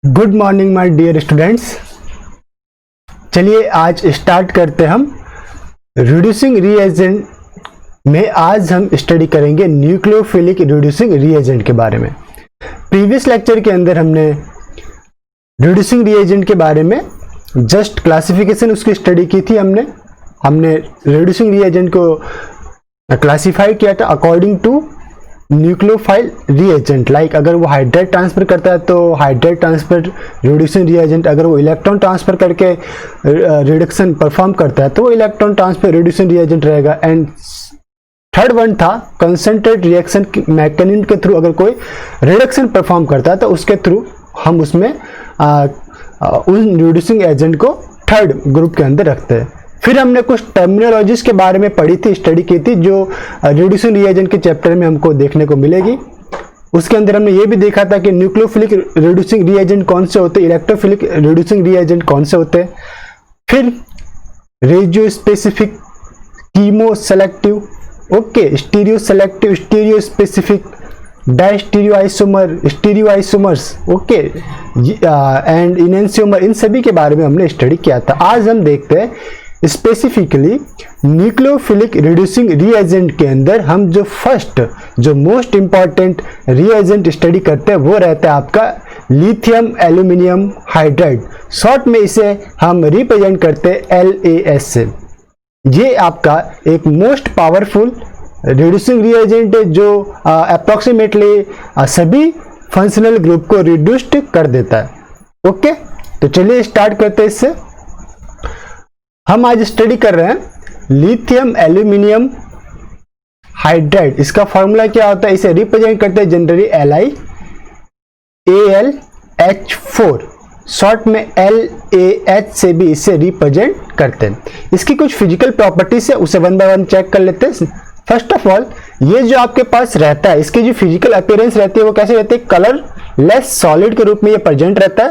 Good morning my dear students. चलिए आज start करते हम रिड्यूसिंग रिएजेंट में। आज हम स्टडी करेंगे न्यूक्लियोफिलिक रिड्यूसिंग रिएजेंट के बारे में। प्रीवियस लेक्चर के अंदर हमने रिड्यूसिंग रिएजेंट के बारे में जस्ट क्लासिफिकेशन उसकी स्टडी की थी। हमने रिड्यूसिंग रिएजेंट को क्लासिफाई किया था according to nucleophile reagent. Like अगर वो हाइड्राइड ट्रांसफर करता है तो हाइड्राइड ट्रांसफर रिड्यूसिंग रिएजेंट, अगर वो इलेक्ट्रॉन ट्रांसफर करके रिडक्शन परफॉर्म करता है तो वो इलेक्ट्रॉन ट्रांसफर रिड्यूसिंग रिएजेंट रहेगा। एंड थर्ड वन था कंसंट्रेट रिएक्शन मैकेनिज्म के थ्रू अगर कोई रिडक्शन परफॉर्म करता है तो उसके थ्रू हम उसमें उन रिड्यूसिंग एजेंट को थर्ड ग्रुप के अंदर रखते हैं। फिर हमने कुछ टर्मिनोलॉजीज के बारे में पढ़ी थी, स्टडी की थी, जो रिड्यूसिंग रिएजेंट के चैप्टर में हमको देखने को मिलेगी। उसके अंदर हमने ये भी देखा था कि न्यूक्लियोफिलिक रिड्यूसिंग रिएजेंट कौन से होते हैं, इलेक्ट्रोफिलिक रिड्यूसिंग रिएजेंट कौन से होते हैं। फिर regio specific, chemo selective, okay, stereo selective, stereo specific, diastereo isomer, stereo isomers, okay, and enantiomer, इन सभी के बारे में हमने स्टडी किया था। आज हम देखते हैं स्पेसिफिकली न्यूक्लियोफिलिक रिड्यूसिंग रिएजेंट के अंदर हम जो मोस्ट इंपॉर्टेंट रिएजेंट स्टडी करते हैं वो रहता है आपका लिथियम एल्यूमिनियम हाइड्राइड। शॉर्ट में इसे हम रिप्रेजेंट करते हैं LAS से। ये आपका एक मोस्ट पावरफुल रिड्यूसिंग रिएजेंट है जो अप्रोक्सीमेटली सभी फंक्शनल ग्रुप को रिड्यूस्ड कर देता है। ओके, तो चलिए स्टार्ट करते हैं इससे। हम आज स्टडी कर रहे हैं लिथियम एल्यूमिनियम हाइड्राइड। इसका फॉर्मूला क्या होता है, इसे रिप्रेजेंट करते हैं जनरली LiAlH4, शॉर्ट में LAH से भी इसे रिप्रेजेंट करते हैं। इसकी कुछ फिजिकल प्रॉपर्टीज है, उसे वन बाय वन चेक कर लेते हैं। फर्स्ट ऑफ ऑल, ये जो आपके पास रहता है इसकी जो फिजिकल अपीयरेंस रहती है वो कैसे रहती है, कलर लेस सॉलिड के रूप में ये प्रेजेंट रहता है।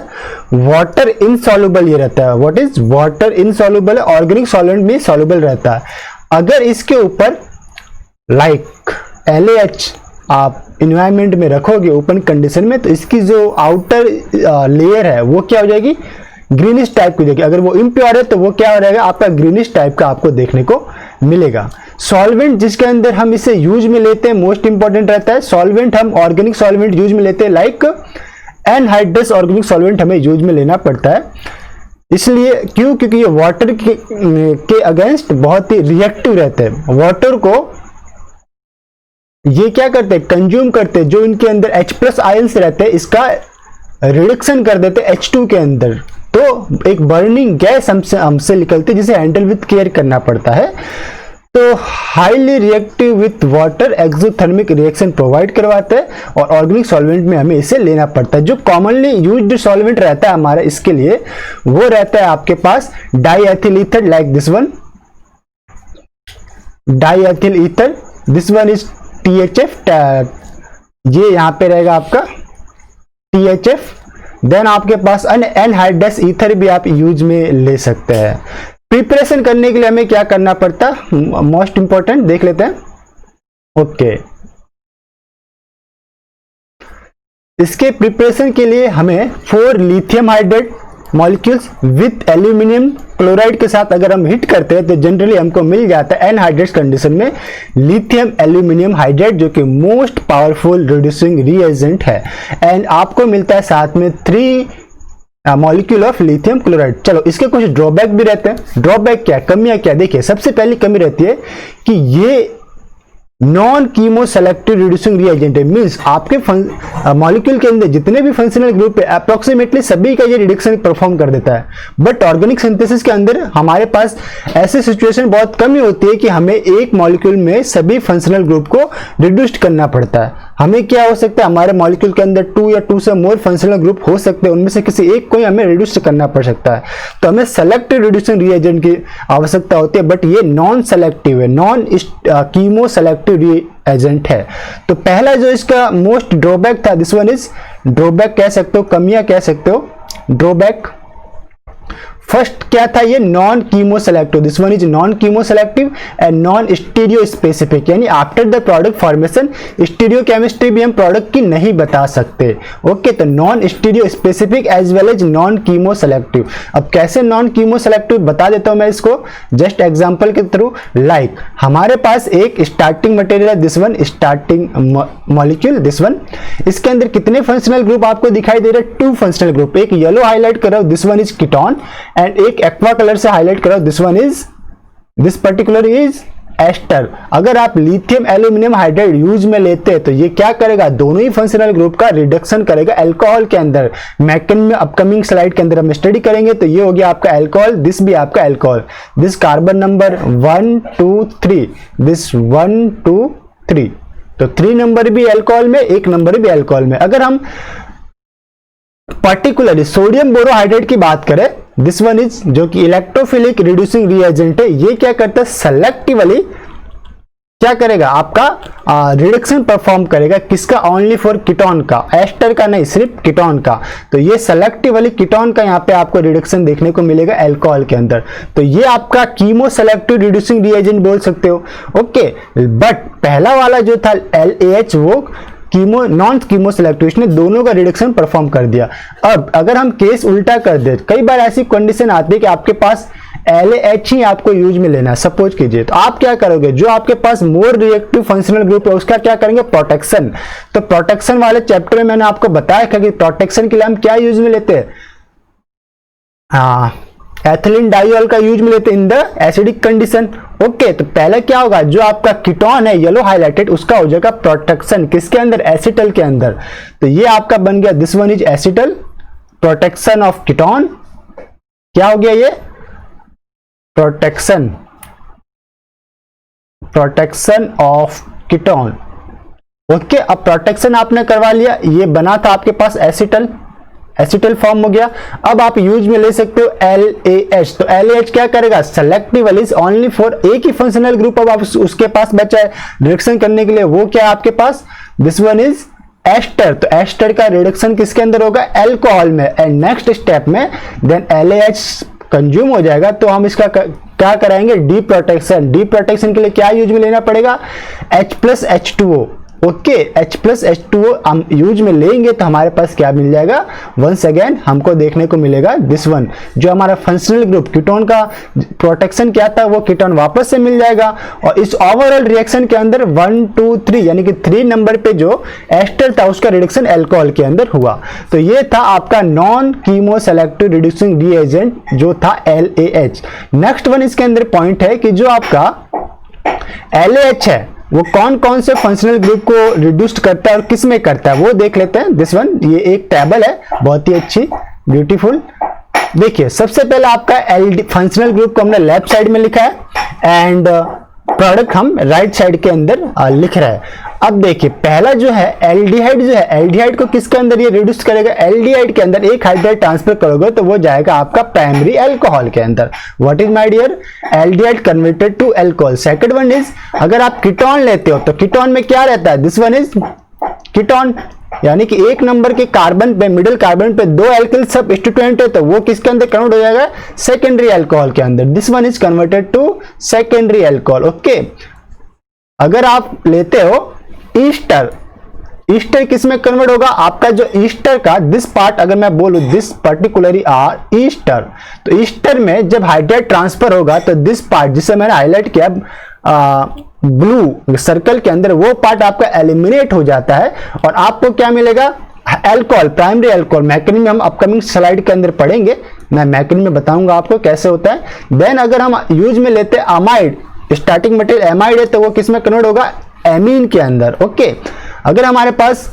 वाटर इनसॉल्युबल ये रहता है। What is water insoluble? Organic solvent में सॉल्युबल रहता है। अगर इसके ऊपर लाइक LaH आप इन्वायरमेंट में रखोगे ओपन कंडीशन में तो इसकी जो आउटर लेयर है वो क्या हो जाएगी, ग्रीनिश टाइप की देखिए। अगर वो इम्प्योर है तो वो क्या हो जाएगा, आपका ग्रीनिश टाइप का आपको देखने को मिलेगा। सॉल्वेंट जिसके अंदर हम इसे यूज में लेते हैं मोस्ट इंपॉर्टेंट रहता है। सॉल्वेंट हम ऑर्गेनिक सॉल्वेंट यूज में लेते हैं, लाइक एनहाइड्रस ऑर्गेनिक सॉल्वेंट हमें यूज में लेना पड़ता है। इसलिए क्यों? क्योंकि ये वाटर के अगेंस्ट बहुत ही रिएक्टिव रहते हैं। वाटर को ये क्या करते हैं, कंज्यूम करते हैं। जो इनके अंदर H+ आयंस रहते हैं इसका रिडक्शन कर देते हैं H2 के अंदर, तो एक बर्निंग गैस हमसे निकलती है जिसे हैंडल विथ केयर करना पड़ता है। तो highly reactive with water exothermic reaction provide करवाते हैं और ऑर्गेनिक सॉल्वेंट में हमें इसे लेना पड़ता है। जो कॉमनली यूज्ड सॉल्वेंट रहता है हमारा इसके लिए वो रहता है आपके पास diethyl ether, like this one, diethyl ether, this one is THF, ये यहां पे रहेगा आपका THF। देन आपके पास एनहाइड्रस ईथर भी आप यूज में ले सकते हैं। प्रिपरेशन करने के लिए हमें क्या करना पड़ता है, मोस्ट इंपॉर्टेंट देख लेते हैं। ओके, इसके प्रिपरेशन के लिए हमें 4 lithium hydride molecules with aluminium chloride के साथ अगर हम हिट करते हैं तो जनरली हमको मिल जाता है एनहाइड्रस कंडीशन में लिथियम एल्यूमिनियम हाइड्राइड, जो कि मोस्ट पावरफुल रिड्यूसिंग रिएजेंट है। एंड आपको मिलता है साथ में 3 मॉलिक्यूल ऑफ लिथियम क्लोराइड। चलो, इसके कुछ ड्रॉबैक भी रहते हैं। ड्रॉबैक क्या, कमियां क्या? देखिए, सबसे पहली कमी रहती है कि ये non chemo selective reducing reagent है। मींस आपके मॉलिक्यूल के अंदर जितने भी फंक्शनल ग्रुप है अप्रोक्सीमेटली सभी का ये रिडक्शन परफॉर्म कर देता है। बट ऑर्गेनिक सिंथेसिस के अंदर हमारे पास ऐसी सिचुएशन बहुत कम ही होती है कि हमें एक मॉलिक्यूल में सभी फंक्शनल ग्रुप को रिड्यूस्ड करना पड़ता है। हमें क्या हो सकता है, हमारे मॉलिक्यूल के अंदर 2 या 2 से मोर फंक्शनल ग्रुप हो सकते हैं, उनमें से किसी एक को ही हमें रिड्यूस करना पड़ सकता है। तो हमें सेलेक्टिव रिड्यूसिंग रिएजेंट की आवश्यकता होती है, बट ये नॉन सेलेक्टिव है, नॉन कीमो सेलेक्टिव रिएजेंट है। तो पहला जो इसका मोस्ट ड्रॉबैक था, दिस वन इज ड्रॉबैक कह सकते हो, कमियां कह सकते हो, ड्रॉबैक। फर्स्ट क्या था, ये non chemo selective, this one is non chemo selective and non stereo specific, यानी after the product formation stereo chemistry भी हम प्रोडक्ट की नहीं बता सकते। ओके, तो non stereo specific as well as non chemo selective. अब कैसे नॉन कीमो सेलेक्टिव बता देता हूं मैं इसको जस्ट एग्जांपल के थ्रू। लाइक हमारे पास एक स्टार्टिंग मटेरियल है, this one starting molecule, this one, इसके अंदर कितने फंक्शनल ग्रुप आपको दिखाई दे रहे हैं, 2 फंक्शनल ग्रुप, एक येलो हाईलाइट कर रहा हूं, this one is ketone, and एक एक्वा कलर से हाईलाइट कर रहा हूं, this one is, this particular is ester. अगर आप लिथियम एल्यूमिनियम हाइड्राइड यूज में लेते हैं तो ये क्या करेगा, दोनों ही फंक्शनल ग्रुप का रिडक्शन करेगा अल्कोहल के अंदर। मैकेनिज्म में अपकमिंग स्लाइड के अंदर हम स्टडी करेंगे। तो ये हो गया आपका अल्कोहल, दिस भी आपका alcohol, this carbon number 1 2 3, this 1 2 3, तो 3 नंबर भी अल्कोहल में, 1 नंबर भी अल्कोहल में। अगर हम पर्टिकुलरली सोडियम बोरोहाइड्रेट की बात करें, दिस वन इज, जो कि इलेक्ट्रोफिलिक रिड्यूसिंग रिएजेंट है, ये क्या करता है, सेलेक्टिवली क्या करेगा, आपका रिडक्शन परफॉर्म करेगा, किसका, ओनली फॉर कीटोन का, एस्टर का नहीं, सिर्फ कीटोन का। तो ये सेलेक्टिवली कीटोन का यहाँ पे आपको रिडक्शन देखने को मिलेगा अल्कोहल के अंदर। तो ये आपका कीमो सेलेक्टिव रिड्यूसिंग रिएजेंट बोल सकते हो। ओके, बट पहला वाला जो था LAH, वो कीमो नॉन कीमो सेलेक्टिव, इसने दोनों का रिडक्शन परफॉर्म कर दिया। अब अगर हम केस उल्टा कर दे, कई बार ऐसी कंडीशन आती है कि आपके पास LAH ही आपको यूज में लेना है, सपोज कीजिए, तो आप क्या करोगे, जो आपके पास मोर रिएक्टिव फंक्शनल ग्रुप है उसका क्या करेंगे, प्रोटेक्शन। तो प्रोटेक्शन वाले चैप्टर में मैंने आपको बताया था कि प्रोटेक्शन के लिए हम क्या यूज में लेते हैं, एथिलीन डाइऑल का यूज में लेते हैं in the acidic condition. Okay, तो पहले क्या होगा, जो आपका कीटोन है येलो हाईलाइटेड, उसका हो जाएगा प्रोटेक्शन किसके अंदर, एसिटल के अंदर। तो ये आपका बन गया, this one is acetal, protection of ketone, क्या हो गया ये, protection, protection of ketone. Okay, अब प्रोटेक्शन आपने करवा लिया, ये बना था आपके पास एसिटल, एसिटल फॉर्म हो गया। अब आप यूज में ले सकते हो LAH। तो LAH क्या करेगा, सेलेक्टिवली ओनली फॉर एक ही फंक्शनल ग्रुप अब आप उसके पास बचा है रिडक्शन करने के लिए, वो क्या है आपके पास, दिस वन इज एस्टर। तो एस्टर का रिडक्शन किसके अंदर होगा, अल्कोहल में, एंड नेक्स्ट स्टेप में देन LAH कंज्यूम हो जाएगा। तो हम इसका क्या कराएंगे, डी प्रोटेक्शन। डी प्रोटेक्शन के लिए क्या यूज में लेना पड़ेगा, H+H2O। ओके, H+H2O हम यूज में लेंगे तो हमारे पास क्या मिल जाएगा, वंस अगेन हमको देखने को मिलेगा दिस वन, जो हमारा फंक्शनल ग्रुप कीटोन का प्रोटेक्शन क्या था, वो कीटोन वापस से मिल जाएगा। और इस ओवरऑल रिएक्शन के अंदर 1 2 3 यानी कि 3 नंबर पे जो एस्टर था उसका रिडक्शन अल्कोहल के अंदर हुआ। तो ये था आपका non chemo selective reducing reagent जो था LAH। नेक्स्ट वन इसके अंदर पॉइंट है कि जो आपका LAH है वो कौन कौन से फंक्शनल ग्रुप को रिड्यूस करता है और किस में करता है, वो देख लेते हैं। दिस वन, ये एक टेबल है बहुत ही अच्छी, ब्यूटीफुल। देखिए, सबसे पहले आपका फंक्शनल ग्रुप को हमने लेफ्ट साइड में लिखा है एंड प्रोडक्ट हम राइट साइड के अंदर लिख रहे हैं। अब देखिए, पहला जो है एल्डिहाइड, जो है एल्डिहाइड को किसके अंदर ये रिड्यूस करेगा, एल्डिहाइड के अंदर एक हाइड्राइड ट्रांसफर करोगे तो वो जाएगा आपका प्राइमरी अल्कोहल के अंदर। What is my dear, aldehyde converted to alcohol. Second one is, अगर आप कीटोन लेते हो तो कीटोन में क्या रहता है, दिस वन इज कीटोन, यानी कि एक नंबर के कार्बन पे, मिडिल कार्बन पे 2 एल्किल सब्स्टिट्यूएंट है तो वो किसके अंदर कन्वर्ट हो जाएगा, सेकेंडरी अल्कोहल के अंदर। This one is converted to secondary alcohol. Okay, अगर आप लेते हो ईस्टर, ईस्टर किस में कन्वर्ट होगा, आपका जो ईस्टर का दिस पार्ट, अगर मैं बोलूं दिस पर्टिकुलरली आर ईस्टर, तो ईस्टर में जब हाइड्राइड ट्रांसफर होगा तो दिस पार्ट जिसे मैंने हाईलाइट किया ब्लू सर्कल के अंदर, वो पार्ट आपका एलिमिनेट हो जाता है और आपको क्या मिलेगा, अल्कोहल, प्राइमरी अल्कोहल। मैकेनिज्म हम अपकमिंग स्लाइड के अंदर पढ़ेंगे, मैं मैकेनिज्म में बताऊंगा आपको कैसे होता है। देन अगर हम यूज में लेते हैं अमाइड, स्टार्टिंग मटेरियल एमाइड है तो वो किस में कन्वर्ट होगा, एमीन के अंदर। ओके, अगर हमारे पास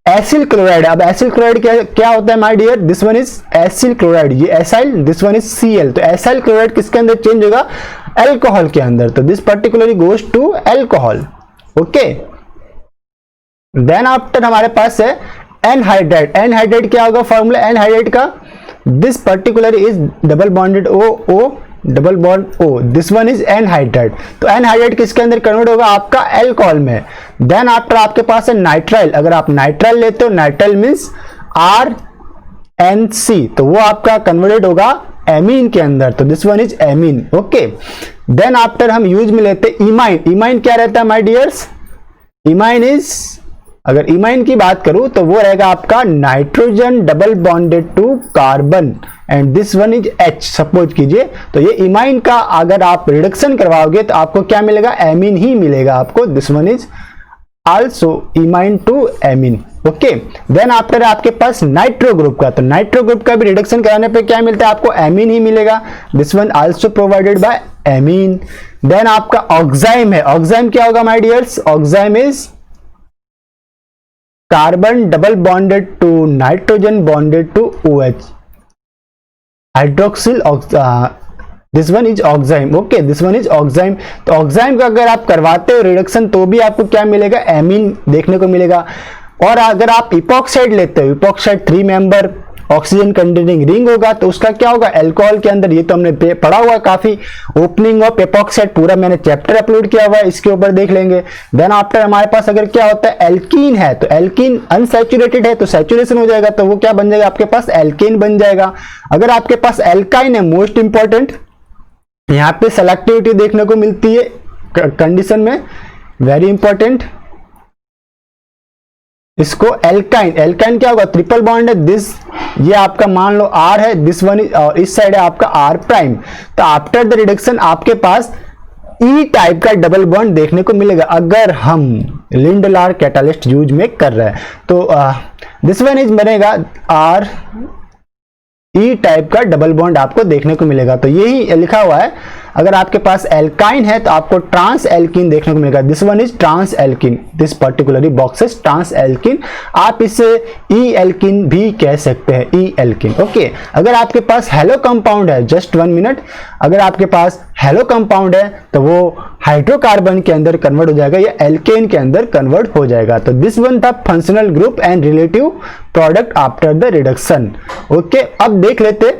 एसिल क्लोराइड, अब एसिल क्लोराइड क्या होता है my dear, this one is acyl chloride, ये acyl, this one is Cl। तो एसाइल क्लोराइड किसके अंदर चेंज होगा, अल्कोहल के अंदर, तो this particularly goes to alcohol. Okay, then after हमारे पास है एनहाइड्राइड। एनहाइड्राइड क्या होगा फॉर्मूला एनहाइड्राइड का, this particularly is double bonded O double bond O, this one is anhydride. तो एनहाइड्राइड किसके अंदर कन्वर्ट होगा, आपका अल्कोहल में। देन आफ्टर आपके पास है नाइट्राइल, अगर आप नाइट्राइल लेते हो, नाइट्राइल मींस RNC, तो वो आपका कन्वर्टेड होगा एमीन के अंदर, तो this one is amine. Okay, then after हम यूज में लेते इमाइन। इमाइन क्या रहता है माय डियर्स? इमाइन इज, अगर इमाइन की बात करूं तो वो रहेगा आपका nitrogen double bonded to carbon and this one is H suppose कीजिए। तो ये इमाइन का अगर आप रिडक्शन करवाओगे तो आपको क्या मिलेगा? एमीन ही मिलेगा आपको। This one is also imine to amine. Okay, then after आपके पास नाइट्रो ग्रुप का, तो नाइट्रो ग्रुप का भी रिडक्शन कराने पे क्या मिलता है? आपको एमीन ही मिलेगा। This one also provided by amine. Then आपका ऑक्साइम है। ऑक्साइम क्या होगा my dears? Oxime is carbon double bonded to nitrogen bonded to OH hydroxyl, this one is oxime. Okay, this one is oxime. तो oxime का अगर आप करवाते हो रिडक्शन तो भी आपको क्या मिलेगा? एमीन देखने को मिलेगा। और अगर आप इपॉक्साइड लेते हो, epoxide 3 member oxygen containing ring होगा तो उसका क्या होगा? अल्कोहल के अंदर, ये तो हमने पढ़ा हुआ काफी, ओपनिंग ऑफ एपॉक्साइड पूरा मैंने चैप्टर अपलोड किया हुआ है, इसके ऊपर देख लेंगे। देन आफ्टर हमारे पास अगर क्या होता है? एल्कीन है, तो एल्कीन अनसैचुरेटेड है तो सैचुरेशन हो जाएगा, तो वो क्या बन जाएगा? आपके पास एल्केन बन जाएगा। अगर आपके पास एल्काइन है, मोस्ट इंपॉर्टेंट, यहाँ पे सेलेक्टिविटी देखने को मिलती है कंडीशन में, वेरी इंपॉर्टेंट। इसको एल्काइन, एल्काइन क्या होगा? ट्रिपल बॉन्ड है, दिस ये आपका मान लो R है, दिस वन और इस साइड है आपका R प्राइम। तो आफ्टर द रिडक्शन आपके पास E टाइप का डबल बॉन्ड देखने को मिलेगा अगर हम लिंडलार कैटालिस्ट यूज में कर रहे हैं। तो दिस वन इज बनेगा R E टाइप का डबल बॉन्ड आपको देखने को मिलेगा। तो यही लिखा हुआ है, अगर आपके पास एल्काइन है तो आपको ट्रांस एल्किन देखने को मिलेगा। This one is trans alkene, this particularly boxes trans alkene. आप इसे ई एल्किन भी कह सकते हैं, ई एल्किन। ओके, अगर आपके पास हेलो कंपाउंड है, जस्ट 1 मिनट, अगर आपके पास हेलो कंपाउंड है तो वो हाइड्रोकार्बन के अंदर कन्वर्ट हो जाएगा या एल्केन के अंदर कन्वर्ट हो जाएगा। तो दिस वन था functional group and relative product after the reduction. Okay, अब देख लेते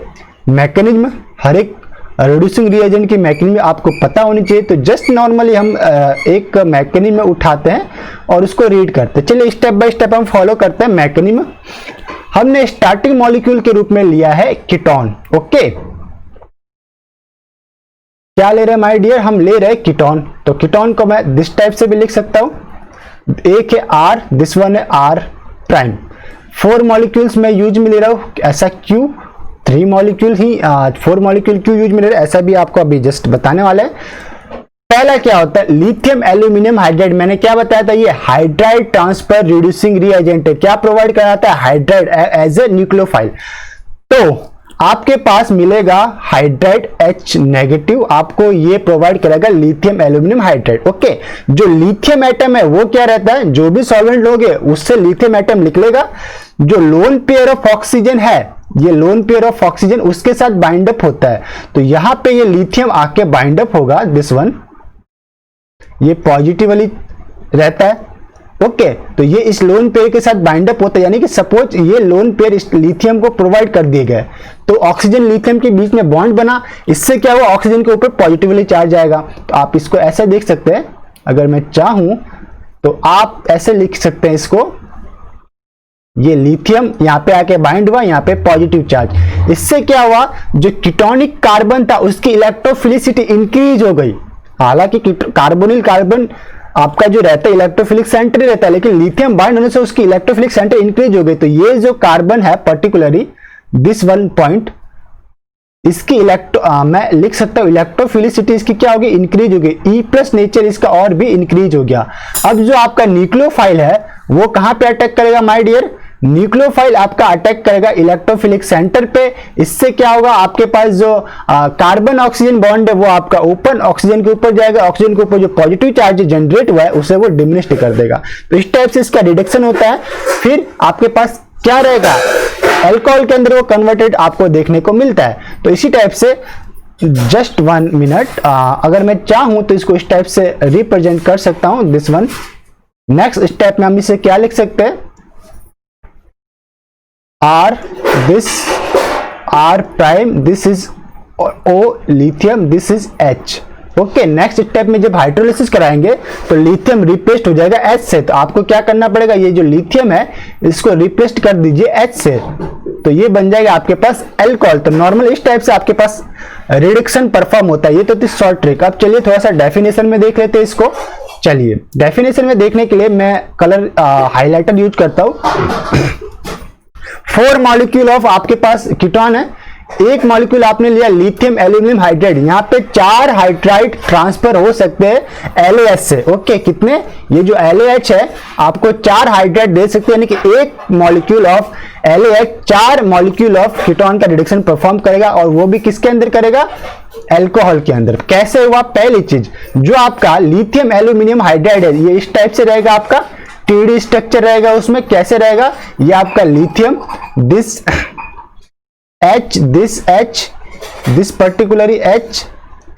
मैकेनिज्म। हर एक रिड्यूसिंग रिएजेंट की मैकेनिज्म आपको पता होनी चाहिए। तो जस्ट नॉर्मली हम एक मैकेनिज्म उठाते हैं और उसको रीड करते हैं। चलिए स्टेप बाय स्टेप हम फॉलो करते हैं मैकेनिज्म। हमने स्टार्टिंग मॉलिक्यूल के रूप में लिया है कीटोन। ओके, क्या ले रहे हैं माय डियर? हम ले रहे हैं कीटोन। तो कीटोन को मैं दिस टाइप से भी लिख सकता हूं, एक है R, दिस वन है R प्राइम। 4 मॉलिक्यूल्स में यूज में ले रहा हूं, ऐसा क्यों? 3 मॉलिक्यूल ही 4 मॉलिक्यूल क्यों यूज में ले रहे हैं, ऐसा भी आपको अभी जस्ट बताने वाला है। पहला क्या होता है? Lithium aluminium hydride. मैंने क्या बताया था? ये हाइड्राइड ट्रांसफर रिड्यूसिंग रिएजेंट है। क्या प्रोवाइड कराता है? Hydride as a nucleophile. तो आपके पास मिलेगा हाइड्राइड H नेगेटिव, आपको ये प्रोवाइड करेगा लिथियम एल्यूमिनियम हाइड्राइड। ओके, जो लिथियम एटम है वो क्या रहता है? जो भी सॉल्वेंट लोगे उससे लिथियम एटम निकलेगा। जो लोन पेयर ऑफ ऑक्सीजन है, ये लोन पेयर ऑफ ऑक्सीजन उसके साथ बाइंड अप होता है, तो यहां पे ये लिथियम आके बाइंड अप होगा। दिस वन ये पॉजिटिवली रहता है। ओके, तो ये इस लोन पेयर के साथ बाइंड अप होता है, यानी कि सपोज ये लोन पेयर इस लिथियम को प्रोवाइड कर दिए गए, तो ऑक्सीजन लिथियम के बीच में बॉन्ड बना, इससे क्या हुआ? ऑक्सीजन के ऊपर पॉजिटिवली चार्ज आएगा। तो आप इसको ऐसे देख सकते हैं, अगर मैं चाहूं तो आप ऐसे लिख सकते हैं इसको, ये लिथियम यहां पे आके बाइंड हुआ, यहां पे पॉजिटिव चार्ज। इससे क्या हुआ? जो कीटोनिक कार्बन था उसकी इलेक्ट्रोफिलिसिटी इंक्रीज हो गई। हालांकि कार्बोनिल कार्बन आपका जो रहता है इलेक्ट्रोफिलिक सेंटर ही रहता है, लेकिन लिथियम बाइंड होने से उसकी इलेक्ट्रोफिलिक सेंटर इंक्रीज हो गई। तो ये जो कार्बन है पर्टिकुलरली दिस वन पॉइंट, इसकी मैं लिख सकता हूं इलेक्ट्रोफिलिसिटी इसकी क्या होगी? इंक्रीज होगी। E+ नेचर इसका और भी इंक्रीज हो गया। अब जो आपका न्यूक्लियोफाइल है वो कहां पे अटैक करेगा माय डियर? न्यूक्लियोफाइल आपका अटैक करेगा इलेक्ट्रोफिलिक सेंटर पे। इससे क्या होगा? आपके पास जो कार्बन ऑक्सीजन बॉन्ड है वो आपका ओपन ऑक्सीजन के ऊपर जाएगा, ऑक्सीजन के ऊपर जो पॉजिटिव चार्ज जनरेट हुआ है उसे वो डिमिनिश कर देगा। तो इस टाइप से इसका रिडक्शन होता है। फिर आपके पास क्या रहेगा? अल्कोहल के अंदर वो कन्वर्टेड आपको देखने को मिलता है। तो इसी टाइप से जस्ट 1 मिनट, अगर मैं चाहूं तो इसको इस टाइप से रिप्रेजेंट कर सकता हूं, दिस वन। नेक्स्ट स्टेप में हम इसे क्या लिख सकते हैं? R, this R prime, this is O lithium, this is H। Okay, next step में जब हाइड्रोलिसिस कराएंगे तो लिथियम रिप्लेस्ड हो जाएगा H से। तो आपको क्या करना पड़ेगा? ये जो लिथियम है इसको रिप्लेस्ड कर दीजिए H से। तो ये बन जाएगा आपके पास अल्कोहल। तो नॉर्मल इस टाइप से आपके पास रिडक्शन परफॉर्म होता है। ये तो थी शॉर्ट ट्रिक। अब चलिए थोड़ा सा डेफिनेशन में देख लेते हैं इसको। चलिए डेफिनेशन में देखने के लिए मैं कलर हाइलाइटर यूज करता हूं। 4 मॉलिक्यूल ऑफ आपके पास कीटोन है, एक मॉलिक्यूल आपने लिया लिथियम एल्यूमिनियम हाइड्राइड। यहाँ पे 4 हाइड्राइड ट्रांसफर हो सकते हैं LAH से। ओके, कितने? ये जो LAH है आपको 4 हाइड्राइड दे सकते हैं, यानी कि एक molecule of LAH 4 molecule of ketone का रिडक्शन परफॉर्म करेगा, और वो भी किसके अंदर करेगा? अल्कोहल के अंदर। कैसे हुआ? पहली चीज, जो आपका लिथियम एल्यूमिनियम हाइड्राइड है ये इस टाइप से रहेगा, आपका TD स्ट्रक्चर रहेगा। उसमें कैसे रहेगा? ये आपका lithium, this H, this particularly H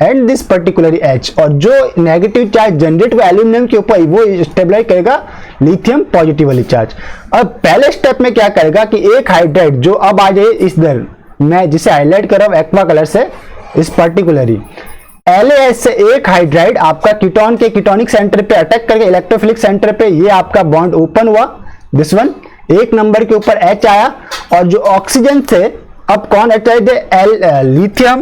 and this particularly H, और जो नेगेटिव चार्ज जनरेट हुआ एल्यूमिनियम के ऊपर वो स्टेबलाइज करेगा लिथियम पॉजिटिवली चार्ज। अब पहले स्टेप में क्या करेगा कि एक हाइड्राइड जो अब आ जाए इस दर, मैं जिसे हाईलाइट कर रहा हूं एक्वा कलर से, इस पर्टिकुलरली LAH से एक हाइड्राइड आपका कीटोन के कीटोनिक सेंटर पे अटैक करके इलेक्ट्रोफिलिक सेंटर पे ये आपका बॉन्ड ओपन हुआ, दिस वन, एक नंबर के ऊपर H आया, और जो ऑक्सीजन से अब कौन अटैच है? Lithium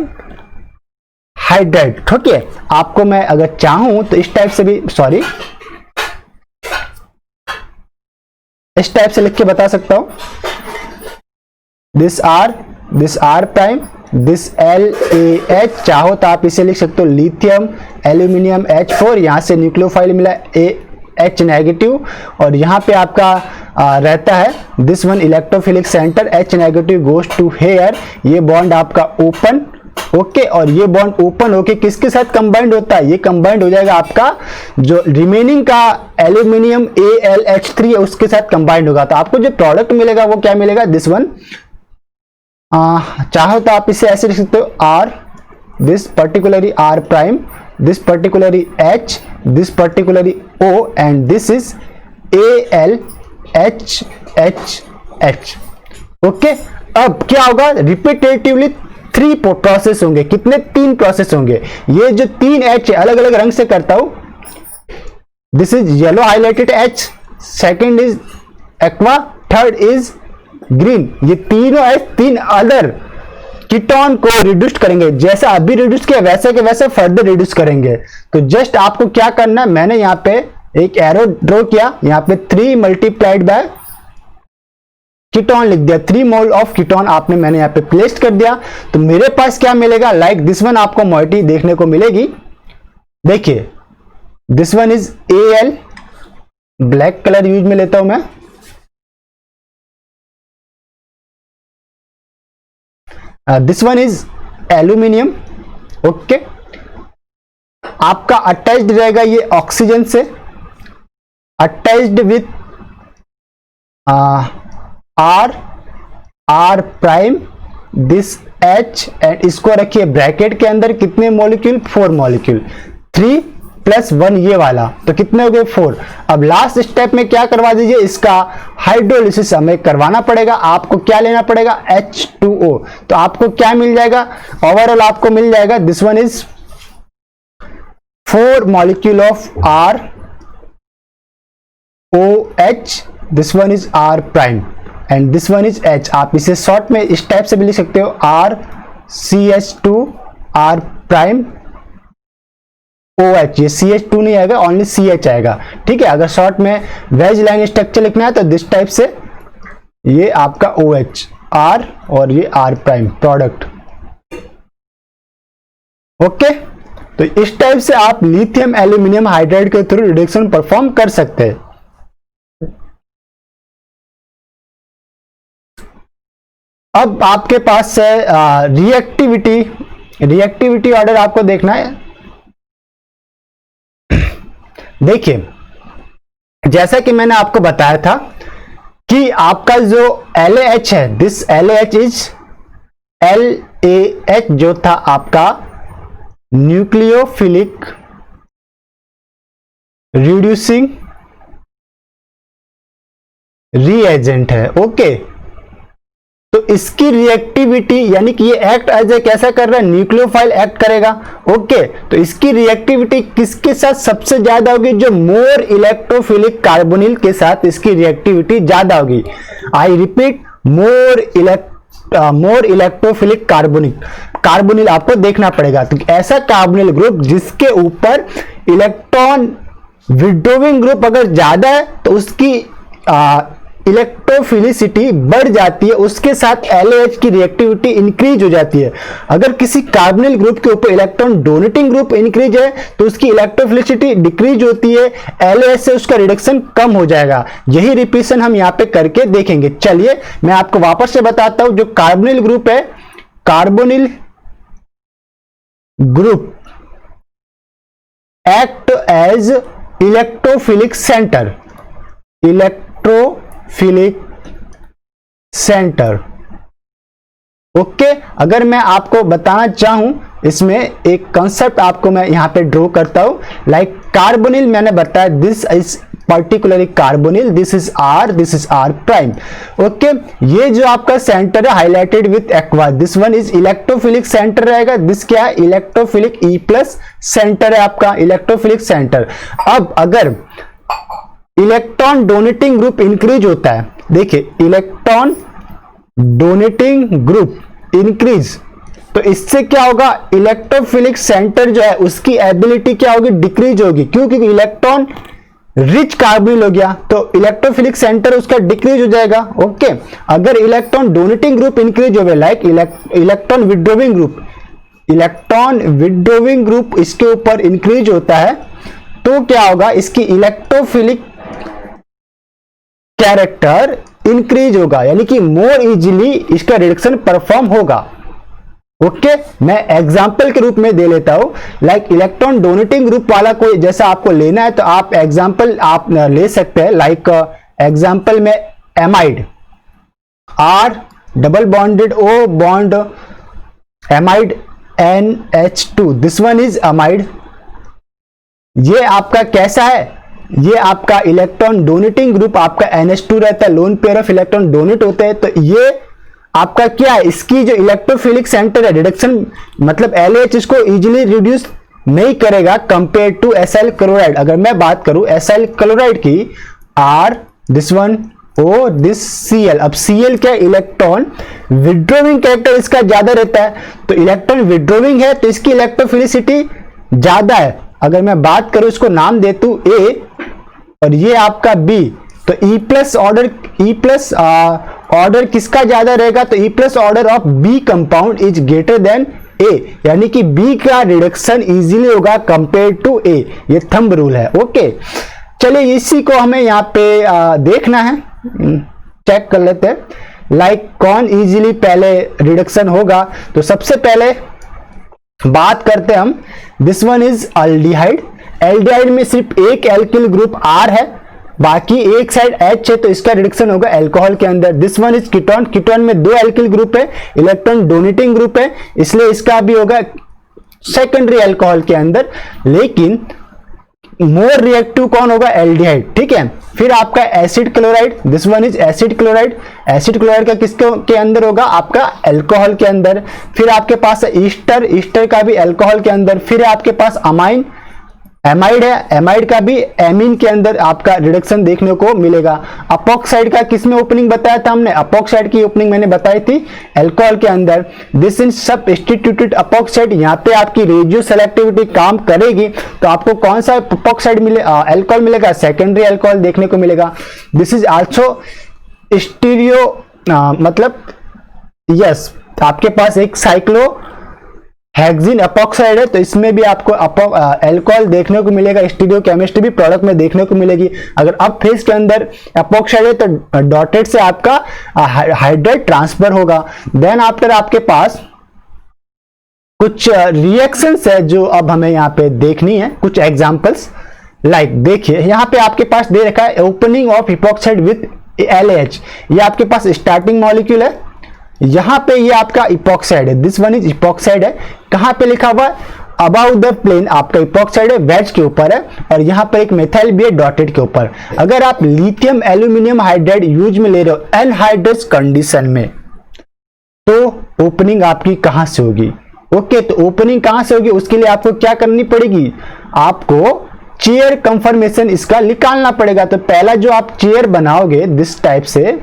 hydride. ठीक है, आपको मैं अगर चाहूं तो इस टाइप से भी, सॉरी, इस टाइप से लिख के बता सकता हूं, this R prime, this LAH। चाहो तो आप इसे लिख सकते हो लिथियम एल्यूमिनियम H4, यहां से न्यूक्लियोफाइल मिला H नेगेटिव, और यहां पे आपका रहता है this one electrophilic centre, H negative goes to here, ये बॉन्ड आपका ओपन। ओके, और ये बॉन्ड ओपन होके किसके साथ कंबाइंड होता है? ये कंबाइंड हो जाएगा आपका जो रिमेनिंग का एल्यूमिनियम AlH3 है उसके साथ कंबाइंड होगा। तो आपको जो प्रोडक्ट मिलेगा वो क्या मिलेगा? This one. चाहो तो आप इसे ऐसे लिख सकते हो R, this particularly R prime, this particularly H, this particularly O, and this is AlHH। Okay, अब क्या होगा? रिपीटेटिवली 3 प्रोसेस होंगे। कितने? 3 प्रोसेस होंगे। ये जो 3 H अलग अलग रंग से करता हूं, this is yellow highlighted H, second is aqua, third is green. ये तीनों H 3 अदर कीटोन को रिड्यूस करेंगे। जैसा अभी रिड्यूस किया वैसे के वैसे फर्दर रिड्यूस करेंगे। तो जस्ट आपको क्या करना है, मैंने यहाँ पे एक एरो ड्रॉ किया, यहाँ पे 3 मल्टीप्लाइड बाय कीटोन लिख दिया, 3 मोल ऑफ कीटोन आपने मैंने यहाँ पे प्लेस कर दिया। तो मेरे पास क्या मिलेगा? लाइक दिस वन आपको मोइटी देखने को मिलेगी। देखिए, this one is Al, black colour use में लेता हूं मैं। This one is aluminium. Okay, आपका अटैच्ड रहेगा ये ऑक्सीजन से, attached with R prime, this H, and इसको रखिए ब्रैकेट के अंदर। कितने मॉलिक्यूल? 4 मॉलिक्यूल, 3 + 1 ये वाला, तो कितने हो गए? 4। अब लास्ट स्टेप में क्या करवा दीजिए? इसका हाइड्रोलिसिस हमें करवाना पड़ेगा। आपको क्या लेना पड़ेगा? H2O। तो आपको क्या मिल जाएगा? ओवरऑल आपको मिल जाएगा, this one is 4 molecule of ROH, this one is R prime, and this one is H। आप इसे शॉर्ट में इस टाइप से भी लिख सकते हो, RCH2 R प्राइम OH। ये CH2 नहीं आएगा, ओनली CH आएगा। ठीक है, अगर शॉर्ट में वेज लाइन स्ट्रक्चर लिखना है तो दिस टाइप से, ये आपका OH R और ये R प्राइम प्रोडक्ट। ओके, तो इस टाइप से आप लिथियम एल्यूमिनियम हाइड्राइड के थ्रू रिडक्शन परफॉर्म कर सकते हैं। अब आपके पास रिएक्टिविटी ऑर्डर आपको देखना है। देखिए, जैसा कि मैंने आपको बताया था कि आपका जो LAH है, दिस LAH इज LAH जो था आपका न्यूक्लियोफिलिक रिड्यूसिंग रीएजेंट है। ओके, तो इसकी रिएक्टिविटी यानी कि ये एक्ट एज ए कैसा कर रहा है? न्यूक्लियोफाइल एक्ट करेगा। ओके, तो इसकी रिएक्टिविटी किसके साथ सबसे ज्यादा होगी? जो मोर इलेक्ट्रोफिलिक कार्बोनिल के साथ इसकी रिएक्टिविटी ज्यादा होगी। I repeat, more more electrophilic carbonyl आपको देखना पड़ेगा। तो ऐसा कार्बोनिल ग्रुप जिसके ऊपर इलेक्ट्रॉन विड्रोविंग ग्रुप अगर ज्यादा है तो उसकी इलेक्ट्रोफिलिसिटी बढ़ जाती है, उसके साथ LAH की रिएक्टिविटी इंक्रीज हो जाती है। अगर किसी कार्बोनिल ग्रुप के ऊपर इलेक्ट्रॉन डोनेटिंग ग्रुप इंक्रीज है तो उसकी इलेक्ट्रोफिलिसिटी डिक्रीज होती है, LAH से उसका रिडक्शन कम हो जाएगा। यही रिपीशन हम यहां पे करके देखेंगे। चलिए मैं आपको वापस से बताता हूं। जो कार्बोनिल ग्रुप है, carbonyl group act as electrophilic centre. Okay, अगर मैं आपको बताना चाहूं, इसमें एक कॉन्सेप्ट आपको मैं यहां पे ड्रॉ करता हूं। लाइक कार्बोनिल मैंने बताया, this is particularly carbonyl, this is R prime. Okay, ये जो आपका सेंटर है highlighted with aqua, this one is electrophilic centre रहेगा। दिस क्या है? इलेक्ट्रोफिलिक E+ सेंटर है आपका, इलेक्ट्रोफिलिक सेंटर। अब अगर इलेक्ट्रॉन डोनेटिंग ग्रुप इंक्रीज होता है, देखिए इलेक्ट्रॉन डोनेटिंग ग्रुप इंक्रीज, तो इससे क्या होगा? इलेक्ट्रोफिलिक सेंटर जो है उसकी एबिलिटी क्या होगी? डिक्रीज होगी। क्योंकि इलेक्ट्रॉन रिच कार्बोनिल हो गया तो इलेक्ट्रोफिलिक सेंटर उसका डिक्रीज हो जाएगा। ओके, अगर इलेक्ट्रॉन डोनेटिंग ग्रुप इंक्रीज हो गया, लाइक इलेक्ट्रॉन विड्रोविंग ग्रुप इसके ऊपर इंक्रीज होता है, तो क्या होगा? इसकी इलेक्ट्रोफिलिक कैरेक्टर इंक्रीज होगा, यानी कि मोर इजीली इसका रिडक्शन परफॉर्म होगा। ओके, मैं एग्जांपल के रूप में दे लेता हूं। लाइक इलेक्ट्रॉन डोनेटिंग ग्रुप वाला कोई जैसा आपको लेना है तो आप एग्जांपल आप ले सकते हैं। लाइक एग्जांपल में amide, R double bonded O bond amide NH2, this one is amide. ये आपका कैसा है? ये आपका इलेक्ट्रॉन डोनेटिंग ग्रुप आपका NH2 रहता है, lone pair of electron donate होते हैं। तो ये आपका क्या है? इसकी जो इलेक्ट्रोफिलिक सेंटर है, रिडक्शन मतलब LAH इसको इजीली रिड्यूस नहीं करेगा कंपेयर टू एसाइल क्लोराइड। अगर मैं बात करूं एसाइल क्लोराइड की, R this one O this Cl। अब Cl क्या? इलेक्ट्रॉन विड्रोविंग कैरेक्टर इसका ज्यादा रहता है, तो इलेक्ट्रॉन विड्रोविंग है तो इसकी इलेक्ट्रोफिलिसिटी ज्यादा है। अगर मैं बात करूं, इसको नाम दे तू A और ये आपका B, तो E+ ऑर्डर किसका ज्यादा रहेगा? तो E+ order of B compound is greater than A, यानी कि B का रिडक्शन इजीली होगा कंपेयर टू A। ये थंब रूल है। ओके, चलिए इसी को हमें यहाँ पे देखना है, चेक कर लेते हैं। लाइक कौन इजीली पहले रिडक्शन होगा, तो सबसे पहले बात करते हैं हम। This one is aldehyde. Aldehyde में सिर्फ एक एल्किल ग्रुप R है, बाकी एक साइड H है, तो इसका रिडक्शन होगा अल्कोहल के अंदर। This one is ketone. Ketone में दो एल्किल ग्रुप है, इलेक्ट्रॉन डोनेटिंग ग्रुप है, इसलिए इसका भी होगा सेकेंडरी अल्कोहल के अंदर। लेकिन मोर रिएक्टिव कौन होगा? एल्डिहाइड। ठीक है, फिर आपका acid chloride, this one is acid chloride. Acid chloride का किसके के अंदर होगा? आपका अल्कोहल के अंदर। फिर आपके पास ईस्टर, ईस्टर का भी अल्कोहल के अंदर। फिर आपके पास अमाइन, एमाइड है, एमाइड का भी एमीन के अंदर आपका रिडक्शन देखने को मिलेगा। अपोक्साइड का किसमें ओपनिंग बताया था हमने? अपोक्साइड की ओपनिंग मैंने बताई थी अल्कोहल के अंदर। This is substituted epoxide. यहाँ पे आपकी रेडियो सेलेक्टिविटी काम करेगी, तो आपको कौन सा अपोक्साइड मिले अल्कोहल मिलेगा? सेकेंडरी अल्कोहल देखने को मिलेगा। दिस इज आल्सो स्टीरियो, मतलब यस, आपके पास एक साइक्लो हेक्सिन अपोक्साइड है, तो इसमें भी आपको अल्कोहल देखने को मिलेगा। स्टीरियो केमिस्ट्री भी प्रोडक्ट में देखने को मिलेगी। अगर अब फेज के अंदर अपोक्साइड है तो डॉटेड से आपका हाइड्राइड ट्रांसफर होगा। देन आफ्टर आपके पास कुछ रिएक्शंस है जो अब हमें यहाँ पे देखनी है, कुछ एग्जांपल्स। लाइक देखिए यहाँ पे आपके पास दे रखा है opening of epoxide with LAH। ये आपके पास स्टार्टिंग मॉलिक्यूल है, यहां पे ये आपका इपोक्साइड है, दिस वन इज इपोक्साइड है। कहां पे लिखा हुआ है? अबाउट द प्लेन आपका इपोक्साइड है, वेज के ऊपर है, और यहां पर एक मेथाइल भी है डॉटेड के ऊपर। अगर आप लिथियम एल्यूमिनियम हाइड्राइड यूज में ले रहे हो एनहाइड्रस कंडीशन में, तो ओपनिंग आपकी कहां से होगी? ओके, तो ओपनिंग कहां से होगी? उसके लिए आपको क्या करनी पड़ेगी? आपको चेयर कंफर्मेशन इसका निकालना पड़ेगा। तो पहला जो आप चेयर बनाओगे दिस टाइप से,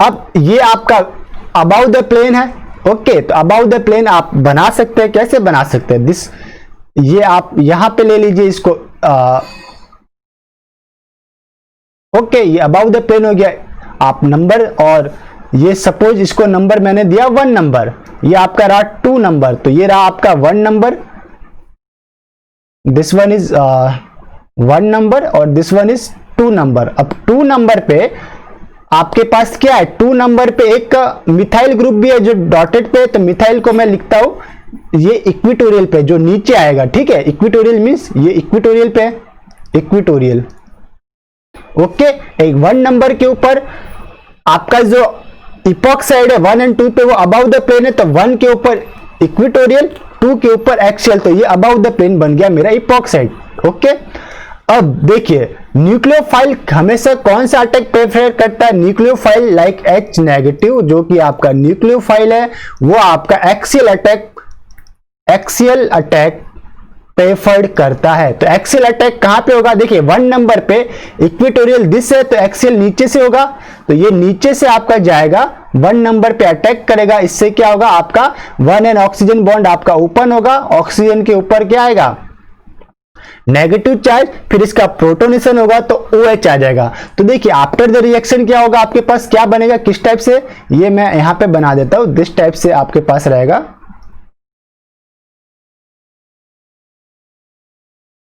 अब ये आपका अबाउ द प्लेन है। ओके, तो अबाउ द प्लेन आप बना सकते हैं। कैसे बना सकते हैं? दिस, ये आप यहां पे ले लीजिए इसको। ओके, ये अबाउ द प्लेन हो गया। आप नंबर, और ये सपोज इसको नंबर मैंने दिया 1 नंबर, ये आपका रहा 2 नंबर, तो ये रहा आपका 1 number, this one is 1 number और दिस वन इज 2 नंबर। अब 2 नंबर पे आपके पास क्या है? 2 नंबर पे एक मिथाइल ग्रुप भी है जो डॉटेड पे, तो मिथाइल को मैं लिखता हूं ये इक्विटोरियल पे, जो नीचे आएगा। ठीक है, इक्विटोरियल मींस ये इक्विटोरियल पे है, इक्विटोरियल। ओके, एक 1 नंबर के ऊपर आपका जो इपॉक्साइड है 1 और 2 पे, वो अबाउ द प्लेन है, तो 1 के ऊपर इक्विटोरियल, 2 के ऊपर एक्सियल, तो ये अबाउ द प्लेन बन गया मेरा इपॉक्साइड। ओके, अब देखिए न्यूक्लियोफाइल हमेशा कौन सा अटैक प्रेफर करता है? न्यूक्लियोफाइल लाइक H नेगेटिव, जो कि आपका न्यूक्लियोफाइल है, वो आपका एक्सियल अटैक प्रेफर्ड करता है। तो एक्सियल अटैक कहां पे होगा? देखिए 1 नंबर पे इक्विटोरियल दिस है, तो एक्सियल नीचे से होगा, तो ये नीचे से आपका जाएगा 1 नंबर पे अटैक करेगा। इससे क्या होगा? आपका 1n ऑक्सीजन बॉन्ड आपका ओपन होगा, ऑक्सीजन के ऊपर क्या आएगा? नेगेटिव चार्ज, फिर इसका प्रोटोनेशन होगा तो OH आ जाएगा। तो देखिए आफ्टर द रिएक्शन क्या होगा? आपके पास क्या बनेगा? किस टाइप से? ये मैं यहां पे बना देता हूं, दिस टाइप से आपके पास रहेगा।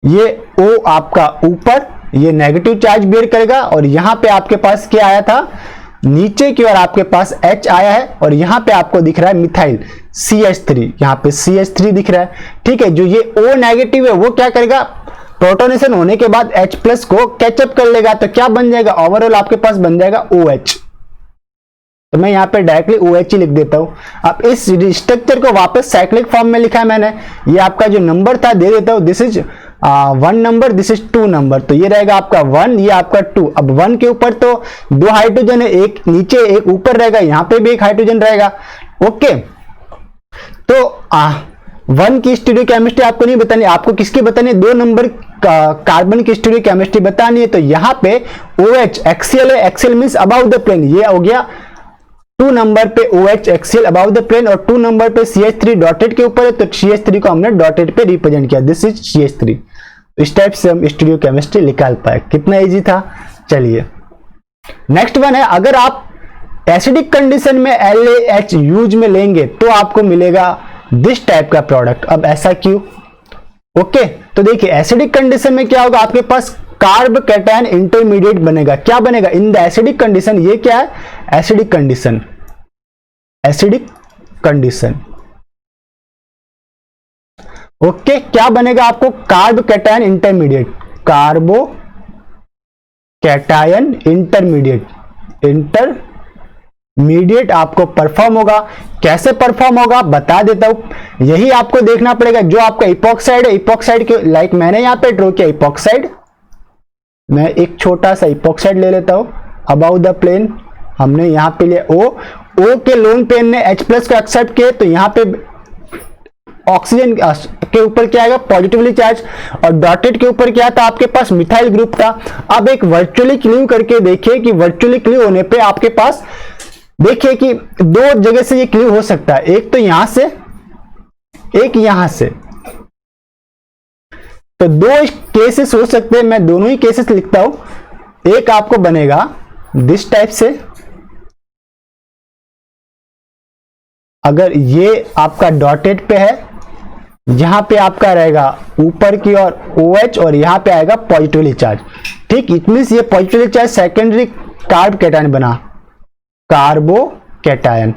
ये O आपका ऊपर, ये नेगेटिव चार्ज बेयर करेगा, और यहां पे आपके पास क्या आया था? नीचे की ओर आपके पास H आया है, और यहां पे आपको दिख रहा है मिथाइल CH3, यहां पे CH3 दिख रहा है। ठीक है, जो ये O नेगेटिव है वो क्या करेगा? प्रोटोनेशन होने के बाद H प्लस को कैचअप कर लेगा, तो क्या बन जाएगा? ओवरऑल आपके पास बन जाएगा OH। तो मैं यहां पे डायरेक्टली OH ही लिख देता हूं। अब इस स्ट्रक्चर को वापस साइक्लिक फॉर्म में लिखा है मैंने, ये आपका जो नंबर था दे देता हूं, this is 1 number, this is 2 number, तो ये रहेगा आपका 1, ये आपका 2। अब 1 के ऊपर तो 2 हाइड्रोजन है, एक नीचे एक ऊपर रहेगा, यहां पे भी एक हाइड्रोजन रहेगा। ओके, तो 1 की स्टीरियोकेमिस्ट्री आपको नहीं बतानी, आपको किसकी बतानी है? 2 नंबर कार्बन की स्टीरियोकेमिस्ट्री बतानी है। तो यहां पे OH एक्सियल है, axial means above the plane, ये हो गया 2 नंबर पे OH axial above the plane, और 2 नंबर पे CH3 डॉटेड के ऊपर है, तो CH3 को हमने डॉटेड पे रिप्रेजेंट किया, दिस इज CH3। इस टाइप से हम स्टीरियोकेमिस्ट्री निकाल पाए। कितना इजी था। चलिए नेक्स्ट वन है, अगर आप एसिडिक कंडीशन में LaH यूज में लेंगे तो आपको मिलेगा दिस टाइप का प्रोडक्ट। अब ऐसा क्यों? ओके, तो देखिए एसिडिक कंडीशन में क्या होगा? आपके पास कार्ब कैटायन इंटरमीडिएट बनेगा। क्या बनेगा? इन द एसिडिक कंडीशन, ये क्या है? Acidic condition, acidic condition. Okay, क्या बनेगा आपको? Carb cation intermediate, कार्बो cation intermediate आपको परफॉर्म होगा। कैसे परफॉर्म होगा बता देता हूं, यही आपको देखना पड़ेगा। जो आपका इपॉक्साइड है, इपॉक्साइड के लाइक मैंने यहां पे ड्रॉ किया इपॉक्साइड, मैं एक छोटा सा इपॉक्साइड ले लेता हूं अबाउ द प्लेन, हमने यहां पे लिया O के लोन पेन ने H प्लस को एक्सेप्ट किए, तो यहां पे ऑक्सीजन के ऊपर क्या आएगा? पॉजिटिवली चार्ज, और डॉटेड के ऊपर क्या था? आपके पास मिथाइल ग्रुप था। अब एक वर्चुअली क्लीव करके देखिए कि वर्चुअली क्लीव होने पे आपके पास देखिए कि 2 जगह से ये क्लीव हो सकता है, एक तो यहां से, एक यहां से, तो 2 केसेस हो सकते हैं। मैं दोनों ही केसेस लिखता हूं। एक आपको बनेगा दिस टाइप से, अगर ये आपका डॉटेड पे है, यहां पे आपका रहेगा ऊपर की ओर OH, और यहां पे आएगा पॉजिटिवली चार्ज। ठीक, इट मींस ये positively charge secondary carb cation बना, कार्बो कैटायन।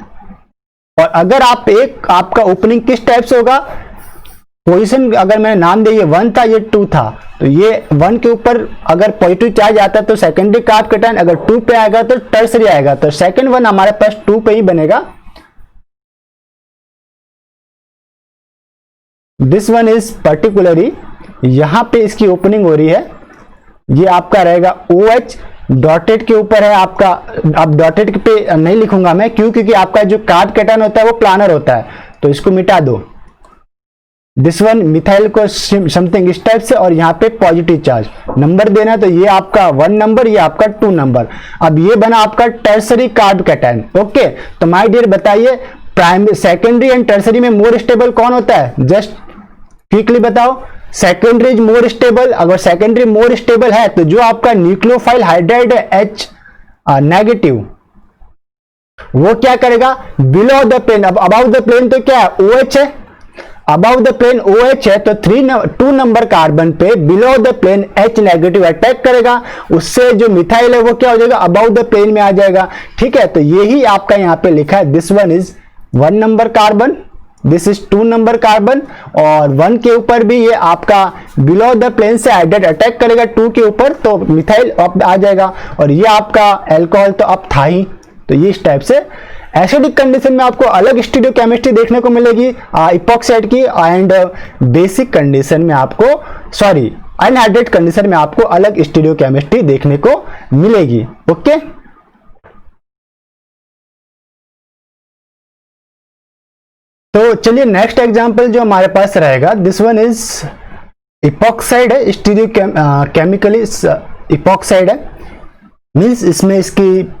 और अगर आप एक आपका ओपनिंग किस टाइप से होगा? पोजीशन अगर मैंने नाम दिया, ये 1 था, ये 2 था, तो ये 1 के ऊपर अगर पॉजिटिव चार्ज आता है तो सेकेंडरी कार्ब कैटायन, अगर 2 पे आएगा तो टर्सरी आएगा, तो सेकेंड वन हमारे पास 2 पे ही बनेगा। दिस वन इज पर्टिकुलरली, यहां पे इसकी ओपनिंग हो रही है, ये आपका रहेगा OH, डॉटेड के ऊपर है आपका। अब डॉटेड पे नहीं लिखूंगा मैं, क्यों? क्योंकि आपका जो कार्ब कैटायन होता है वो प्लानर होता है, तो इसको मिटा दो। दिस वन मिथाइल को समथिंग इस टाइप से, और यहाँ पे पॉजिटिव चार्ज नंबर देना है, तो ये आपका 1 नंबर, ये आपका 2 नंबर। अब ये बना आपका टर्सरी कार्ब कैटायन। ओके, तो माय डियर बताइए प्राइमरी, सेकेंडरी एंड टर्सरी में मोर स्टेबल कौन होता है? जस्ट क्विकली बताओ। Secondary is more stable. अगर सेकेंडरी मोर स्टेबल है तो जो आपका न्यूक्लियोफाइल हाइड्राइड है H नेगेटिव, वो क्या करेगा? Below the plane. अब अबाउट द प्लेन तो क्या है? OH है। अबाउट द प्लेन OH है तो 2 नंबर कार्बन पे below the plane H negative attack करेगा, उससे जो मिथाइल है वो क्या हो जाएगा? अबाउट द प्लेन में आ जाएगा। ठीक है, तो यही आपका यहाँ पे लिखा है, this one is 1 number carbon, this is 2 number carbon, और 1 के ऊपर भी ये आपका बिलो द प्लेन से हाइड्राइड अटैक करेगा 2 के ऊपर, तो मिथाइल अप आ जाएगा, और ये आपका अल्कोहल तो अप था ही। तो ये इस टाइप से एसिडिक कंडीशन में आपको अलग स्टीरियोकेमिस्ट्री देखने को मिलेगी इपॉक्साइड की, एंड बेसिक कंडीशन में आपको अनहाइड्रेट कंडीशन में आपको अलग स्टीरियोकेमिस्ट्री देखने को मिलेगी। ओके, तो चलिए नेक्स्ट एग्जांपल जो हमारे पास रहेगा, दिस वन इज इपॉक्साइड है, केमिकली इपॉक्साइड है, मीन्स इसमें इसकी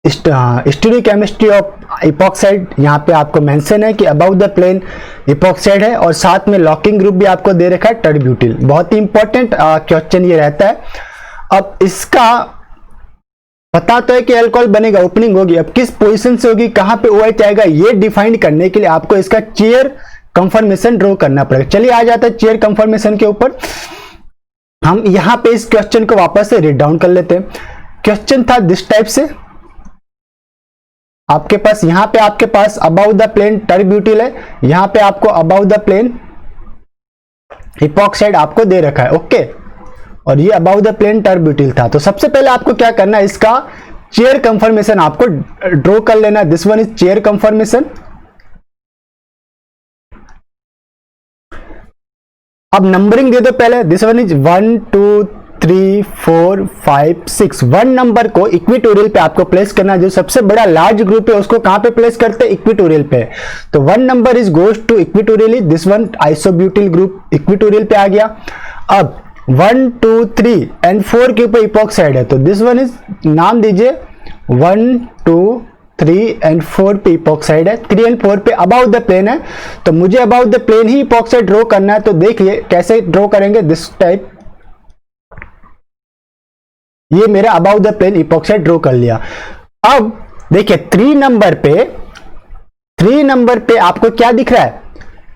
स्टीरियोकेमिस्ट्री ऑफ इपॉक्साइड यहाँ पे आपको मेंशन है कि अबाउट द प्लेन इपॉक्साइड है, और साथ में लॉकिंग ग्रुप भी आपको दे रखा है टर्ब्यूटिल। बहुत ही इंपॉर्टेंट क्वेश्चन ये रहता है। अब इसका पता तो है कि अल्कोहल बनेगा, ओपनिंग होगी, अब किस पोजीशन से होगी, कहां पे OH आएगा, ये डिफाइन करने के लिए आपको इसका चेयर कंफर्मेशन ड्रॉ करना पड़ेगा। चलिए आ जाता है चेयर कंफर्मेशन के ऊपर। हम यहां पे इस क्वेश्चन को वापस से रीड डाउन कर लेते हैं। क्वेश्चन था दिस टाइप से, आपके पास यहां पे आपके पास अबाउट द प्लेन टर्ब्यूटिल है, यहां पे आपको अबाउट द प्लेन इपॉक्साइड आपको दे रखा है। ओके, और ये अबाउट द प्लेन टर्ब्यूटिल था। तो सबसे पहले आपको क्या करना है, इसका चेयर कंफर्मेशन आपको ड्रॉ कर लेना है। This one is chair confirmation. अब नंबरिंग दे दो पहले। This one is 1 2 3 4 5 6। 1 नंबर को इक्विटोरियल पे आपको प्लेस करना है। जो सबसे बड़ा लार्ज ग्रुप है उसको कहां पे प्लेस करते हैं? इक्विटोरियल पे। तो 1 number is goes to equatorially. This one isobutyl group equatorial पे आ गया। अब 1 2 3 एंड 4 के ऊपर इपॉक्साइड है, तो दिस वन इज, नाम दीजिए 1 2 3 एंड 4 पे इपॉक्साइड है, 3 एंड 4 पे अबाउट द प्लेन है, तो मुझे अबाउट द प्लेन ही इपॉक्साइड ड्रॉ करना है। तो देखिए कैसे ड्रॉ करेंगे, दिस टाइप, ये मेरा about the plane epoxide draw कर लिया। अब देखिए 3 नंबर पे आपको क्या दिख रहा है?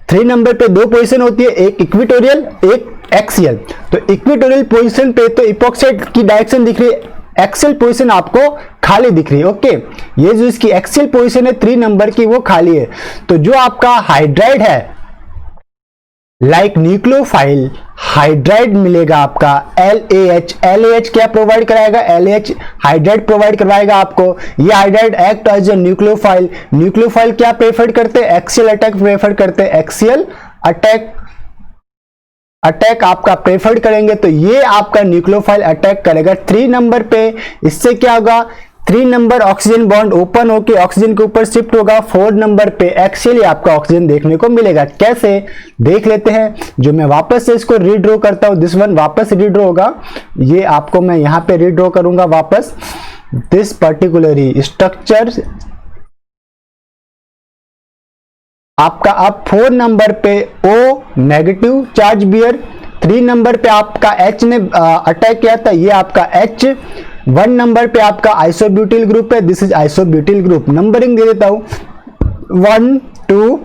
3 नंबर पे 2 पोजीशन होती है, एक इक्विटोरियल एक एक्सियल। तो इक्विटोरियल पोजीशन पे तो इपॉक्साइड की डायरेक्शन दिख रही है, एक्सियल पोजीशन आपको खाली दिख रही है। ओके, ये जो इसकी एक्सियल पोजीशन है 3 नंबर की वो खाली है। तो जो आपका हाइड्राइड है, लाइक न्यूक्लियोफाइल हाइड्राइड मिलेगा आपका LAH। LAH क्या प्रोवाइड कराएगा? LAH हाइड्राइड प्रोवाइड करवाएगा आपको। ये hydride act as a nucleophile. Nucleophile क्या प्रेफर करते हैं? एक्सियल अटैक प्रेफर करते हैं। एक्सियल अटैक आपका प्रेफर्ड करेंगे, तो ये आपका न्यूक्लियोफाइल अटैक करेगा 3 नंबर पे। इससे क्या होगा? 3 नंबर ऑक्सीजन बॉन्ड ओपन होकर ऑक्सीजन के ऊपर शिफ्ट होगा। 4 नंबर पे एक्सियली आपका ऑक्सीजन देखने को मिलेगा। कैसे देख लेते हैं, जो मैं वापस से इसको रीड्रॉ करता हूं, दिस वन वापस रीड्रॉ होगा, ये आपको मैं यहां पे रीड्रॉ करूंगा वापस। दिस पर्टिकुलर स्ट्रक्चर आपका अब 4 नंबर पे O negative charge bear, 3 number पे आपका H ने अटैक किया था, ये आपका H। 1 नंबर पे आपका आइसोब्यूटिल ग्रुप है, this is isobutyl group. Numbering दे देता हूं 1 2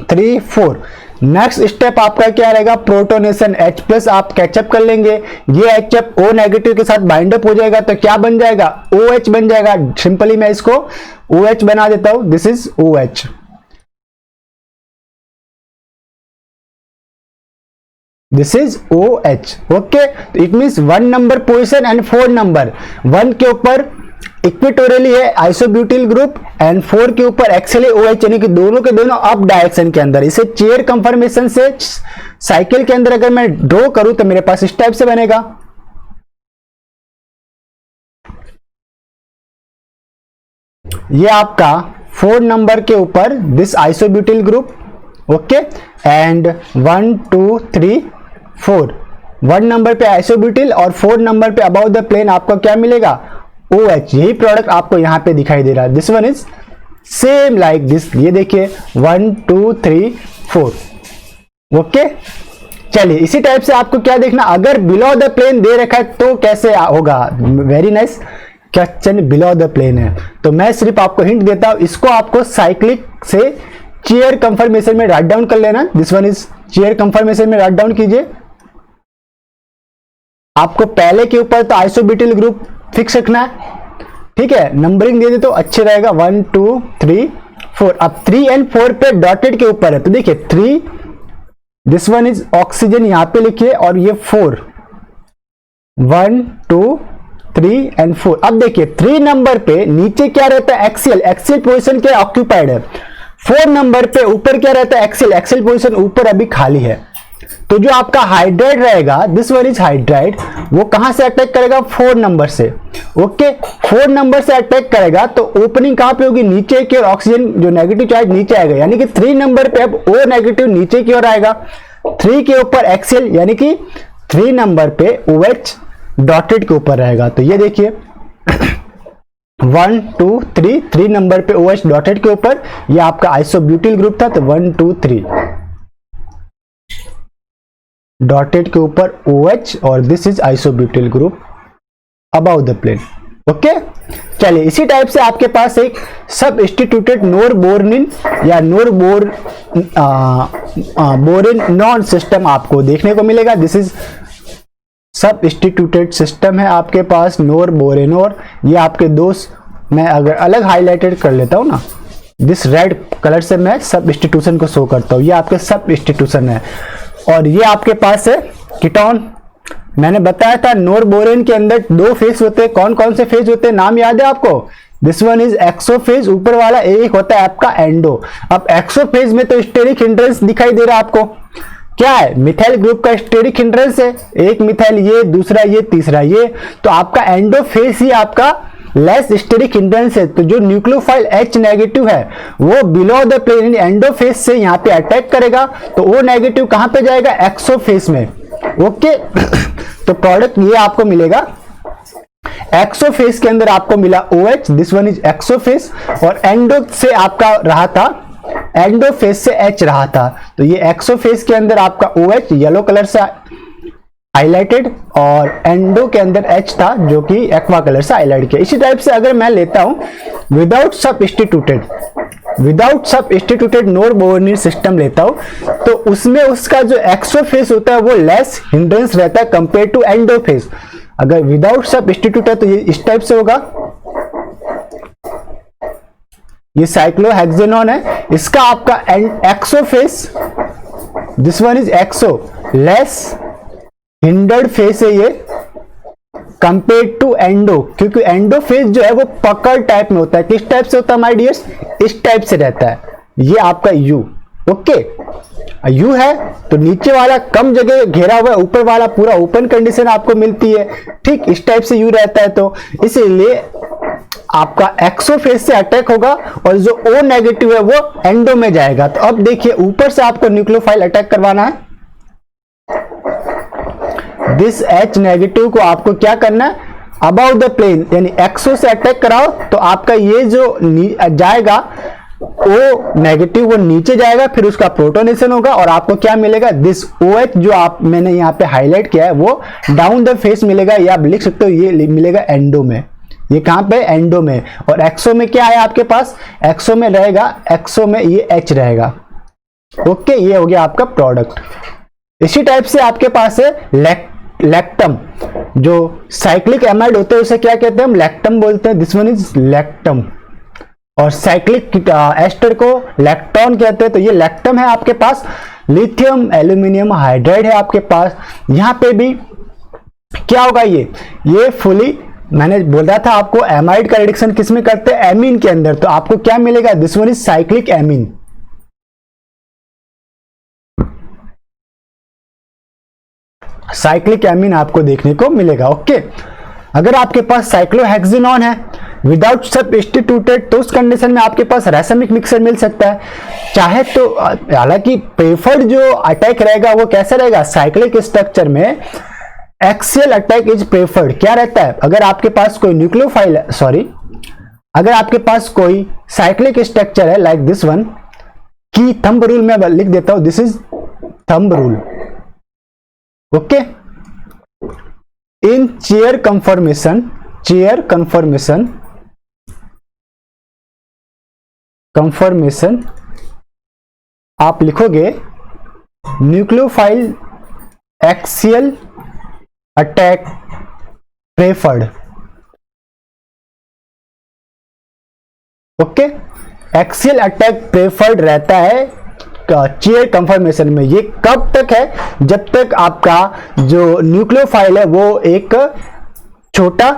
3 4। नेक्स्ट स्टेप आपका क्या रहेगा? प्रोटोनेशन। H प्लस आप कैचअप कर लेंगे, ये H O नेगेटिव के साथ बाइंड अप हो जाएगा, तो क्या बन जाएगा? OH बन जाएगा। सिंपली मैं इसको OH बना देता हूं, this is OH। This is OH। Okay, it means 1 number position and 4 number. 1 के ऊपर इक्विटोरियली है आइसोब्यूटिल ग्रुप एंड 4 के ऊपर एक्सियली OH, यानी कि दोनों के दोनों अप डायरेक्शन के अंदर। इसे चेयर कंफर्मेशन से साइकिल के अंदर अगर मैं ड्रॉ करूं तो मेरे पास इस टाइप से बनेगा। ये आपका 4 नंबर के ऊपर this isobutyl group okay, and 1 2 3 4, 1 number पे आइसोब्यूटिल और 4 नंबर पे अबाउट द प्लेन आपको क्या मिलेगा, OH। यही प्रोडक्ट आपको यहाँ पे दिखाई दे रहा है। This one is same like this, ये देखिए 1 2 3 4, ओके। चलिए इसी टाइप से आपको क्या देखना, अगर बिलो द प्लेन दे रखा है तो कैसे होगा। Very nice, question below the plane है तो मैं सिर्फ आपको हिंट देता हूं, इसको आपको साइक्लिक से चेयर कंफर्मेशन में राइट डाउन कर लेना। This one is chair confirmation में राइट डाउन कीजिए। आपको पहले के ऊपर तो आइसोब्यूटिल ग्रुप फिक्स रखना है, ठीक है, नंबरिंग दे दे तो अच्छे रहेगा 1 2 3 4। अब 3 and 4 पे डॉटेड के ऊपर है तो देखिए 3, दिस वन इज ऑक्सीजन यहां पे लिखिए, और ये 4, 1 2 3 and 4। अब देखिए 3 नंबर पे नीचे क्या रहता है, एक्सियल, एक्सियल पोजीशन क्या ऑक्यूपाइड है। 4 नंबर पे ऊपर क्या रहता है, एक्सियल, एक्सियल पोजीशन ऊपर अभी खाली है। तो जो आपका हाइड्राइड रहेगा, दिस वन इज हाइड्राइड, वो कहां से अटैक करेगा, 4 नंबर से, ओके। 4 नंबर से अटैक करेगा तो ओपनिंग कहां पे होगी, नीचे की ओर, ऑक्सीजन जो नेगेटिव चार्ज नीचे आएगा, यानी कि 3 नंबर पे अब O नेगेटिव नीचे की ओर आएगा, 3 के ऊपर एक्सियल, यानी कि 3 नंबर पे OH डॉटेड के ऊपर रहेगा। तो ये देखिए 1 2 3, 3 नंबर पे OH डॉटेड के ऊपर, ये आपका आइसोब्यूटिल ग्रुप था तो 1 2 3 डॉटेड के ऊपर OH, और this is isobutyl group about the plane, okay. चलिए इसी टाइप से आपके पास एक सबस्टिट्यूटेड नोरबोरनिन या बोरिन नॉन सिस्टम आपको देखने को मिलेगा। दिस इज सबस्टिट्यूटेड सिस्टम है आपके पास, नोरबोरेनोर। ये आपके दोस्त, मैं अगर अलग हाईलाइटेड कर लेता हूं ना, दिस रेड कलर से मैं सबस्टिट्यूशन को शो करता हूं, ये आपके सबस्टिट्यूशन है। और ये आपके पास है कीटोन। मैंने बताया था नोरबोरेन के अंदर 2 फेज होते हैं, कौन कौन से फेज होते हैं, नाम याद है आपको, दिस वन इज एक्सोफेज ऊपर वाला, एक होता है आपका एंडो। अब एक्सोफेज में तो स्टेरिक हिंड्रेंस दिखाई दे रहा है आपको, क्या है, मिथाइल ग्रुप का स्टेरिक हिंड्रेंस है, एक मिथाइल ये, दूसरा ये, तीसरा ये। तो आपका एंडोफेज ही आपका लेस स्टेरिक हिंड्रेंस है। तो जो न्यूक्लियोफाइल H नेगेटिव है वो बिलो द प्लेन एंडोफेज से यहाँ पे अटैक करेगा, तो O नेगेटिव कहां पे जाएगा, एक्सोफेज में, ओके। तो प्रोडक्ट ये आपको मिलेगा, एक्सोफेज के अंदर आपको मिला OH, दिस वन इज एक्सोफेज, और एंडो से आपका रहा था, एंडोफेज से H रहा था। तो ये एक्सोफेज के अंदर आपका OH येलो कलर से हाईलाइटेड, और एंडो के अंदर H था जो कि एक्वा कलर से हाईलाइट किया। इसी टाइप से अगर मैं लेता हूं विदाउट सबस्टिट्यूटेड नोरबोरनिन सिस्टम लेता हूं, तो उसमें उसका जो एक्सोफेज होता है वो लेस हिंड्रेंस रहता है कंपेयर टू एंडोफेज। अगर विदाउट सबस्टिट्यूट है तो ये इस टाइप से होगा, ये साइक्लोहेक्सेनॉन है, इसका आपका exo face, this one is exo, less hindered face है ये कंपेयर टू एंडो, क्योंकि एंडो फेस जो है वो पकड़ टाइप में होता है। किस टाइप से होता है माय डियर्स, इस टाइप से रहता है। ये आपका यू, ओके, यू है तो नीचे वाला कम जगह घेरा हुआ है, ऊपर वाला पूरा ओपन कंडीशन आपको मिलती है, ठीक इस टाइप से यू रहता है। तो इसीलिए आपका एक्सोफेज से अटैक होगा और जो O नेगेटिव है वो एंडो में जाएगा। तो अब देखिए ऊपर से आपको न्यूक्लियोफाइल अटैक करवाना है, दिस H नेगेटिव को आपको क्या करना है, अबाउट द प्लेन यानी एक्सो से अटैक कराओ, तो आपका ये जो जाएगा O नेगेटिव वो नीचे जाएगा, फिर उसका प्रोटोनेशन होगा और आपको क्या मिलेगा, दिस OH जो आप मैंने यहाँ पे हाईलाइट किया है वो डाउन द फेस मिलेगा, या आप लिख सकते हो ये मिलेगा एंडो में। ये कहां पे, एंडो में। और एक्सो में क्या है आपके पास, एक्सो में रहेगा, एक्सो में ये H रहेगा, ओके। ये हो गया आपका प्रोडक्ट। इसी टाइप से आपके पास है लैक्टम, जो साइक्लिक एमाइड होते हैं उसे क्या कहते हैं, हम लैक्टम बोलते हैं, दिस वन इज लैक्टम। और साइक्लिक एस्टर को लैक्टोन कहते हैं। तो ये लैक्टम है आपके पास, लिथियम एल्यूमिनियम हाइड्राइड है आपके पास। यहां पे भी क्या होगा, ये फुली, मैंने बोला था आपको एमाइड का रिडक्शन किसमें करते हैं, एमीन के अंदर। तो आपको क्या मिलेगा, this one is cyclic amine, cyclic amine आपको देखने को मिलेगा, ओके। अगर आपके पास साइक्लोहेक्सेनॉन है विदाउट सब्स्टिट्यूटेड, तो उस कंडीशन में आपके पास रासायनिक मिक्सर मिल सकता है। चाहे तो हालांकि प्रेफर्ड जो अटैक रहेगा वो कैसा रहेगा, साइक्लिक स्ट्रक्चर में एक्सियल अटैक इज प्रेफर्ड। क्या रहता है, अगर आपके पास कोई न्यूक्लियोफाइल अगर आपके पास कोई साइक्लिक स्ट्रक्चर है लाइक दिस वन, की थंब रूल में लिख देता हूं, this is thumb rule, okay. In chair confirmation आप लिखोगे nucleophile axial attack preferred, okay. Axial attack preferred रहता है चेयर कंफर्मेशन में। ये कब तक है, जब तक आपका जो न्यूक्लियोफाइल है वो एक छोटा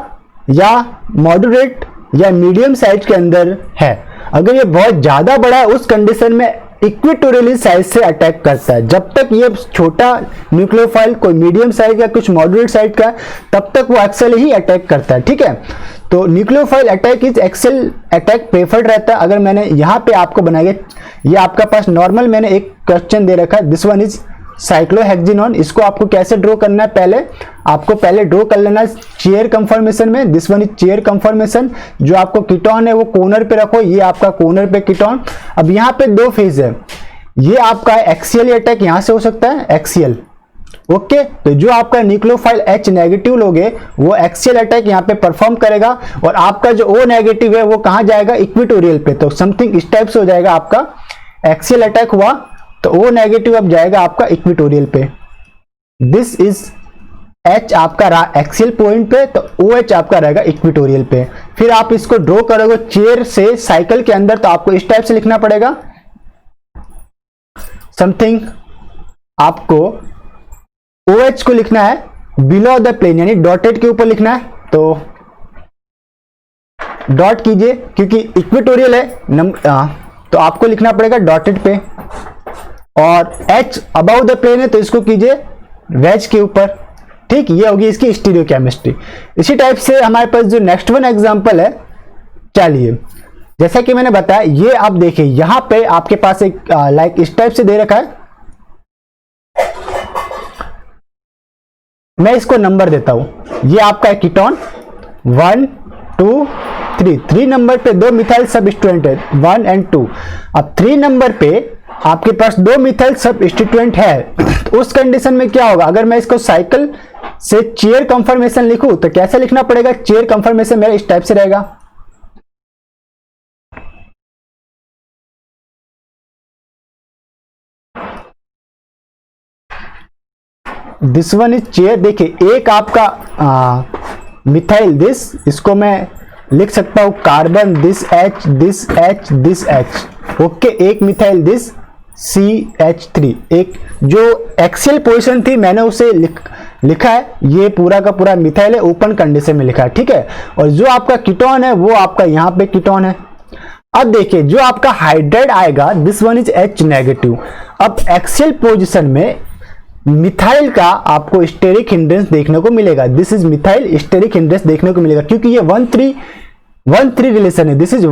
या मॉडरेट या मीडियम साइज के अंदर है। अगर ये बहुत ज्यादा बड़ा है उस कंडीशन में इक्वेटोरियली साइज से अटैक करता है। जब तक ये छोटा न्यूक्लियोफाइल कोई मीडियम साइज या कुछ मॉडरेट साइज का, तब तक वो एक्सेल ही अटैक करता है, ठीक है। तो nucleophile attack is axial attack preferred रहता है। अगर मैंने यहाँ पे आपको बनाया, ये आपका पास नॉर्मल मैंने एक क्वेश्चन दे रखा है, दिस वन इज साइक्लोहेक्सिनोन। इसको आपको कैसे ड्रॉ करना है, आपको पहले ड्रॉ कर लेना है चेयर कंफर्मेशन में। This one is chair confirmation. जो आपको कीटोन है वो कोनर पे रखो, ये आपका कोनर पे कीटोन। अब यहाँ पे दो फेज है, ये आपका एक्सियल अटैक यहाँ से हो सकता है, एक्सियल, ओके। तो जो आपका न्यूक्लियोफाइल H नेगेटिव लोगे वो एक्सियल अटैक यहाँ पे परफॉर्म करेगा, और आपका जो O नेगेटिव है वो कहाँ जाएगा, इक्वेटोरियल पे। तो समथिंग इस टाइप से हो जाएगा, आपका एक्सियल अटैक हुआ तो O नेगेटिव अब जाएगा आपका इक्वेटोरियल पे। दिस इज H आपका एक्सियल पॉइंट पे, तो OH आपका रहेगा इक्वेटोरियल पे। फिर आप इसको ड्रॉ करोगे चेयर से साइकिल के अंदर, तो आपको इस टाइप से लिखना पड़ेगा, समथिंग आपको OH को लिखना है बिलो द प्लेन, यानी डॉटेड के ऊपर लिखना है। तो डॉट कीजिए, क्योंकि इक्वेटोरियल है तो आपको लिखना पड़ेगा डॉटेड पे, और H अबाउ द प्लेन है तो इसको कीजिए वेज के ऊपर, ठीक। ये होगी इसकी स्टीरियोकेमिस्ट्री। इसी टाइप से हमारे पास जो नेक्स्ट वन एग्जांपल है, चलिए जैसा कि मैंने बताया, ये आप देखिए यहां पे आपके पास एक लाइक इस टाइप से दे रखा है। मैं इसको नंबर देता हूं, ये आपका कीटोन 1 2 3 नंबर पे दो मिथाइल सबस्टिट्यूएंट है 1 और 2। अब 3 नंबर पे आपके पास दो मिथाइल सबस्टिट्यूएंट है, तो उस कंडीशन में क्या होगा, अगर मैं इसको साइकिल से चेयर कंफर्मेशन लिखूं तो कैसे लिखना पड़ेगा, चेयर कंफर्मेशन मेरा इस टाइप से रहेगा, दिस वन इज चेयर। देखिए एक आपका मिथाइल दिस, इसको मैं लिख सकता हूं carbon this H this H this H, okay. एक मिथाइल दिस CH3, एक जो एक्सियल पोजीशन थी मैंने उसे लिखा है, ये पूरा का पूरा मिथाइल है, ओपन कंडीशन में लिखा है, ठीक है। और जो आपका कीटोन है वो आपका यहाँ पे कीटोन है। अब देखिए जो आपका हाइड्राइड आएगा, this one is H negative. अब एक्सियल पोजीशन में मिथाइल का आपको स्टेरिक हिंड्रेंस देखने को मिलेगा, this is methyl steric hindrance देखने को मिलेगा, क्योंकि ये 1-3 रिलेशन है। दिस इज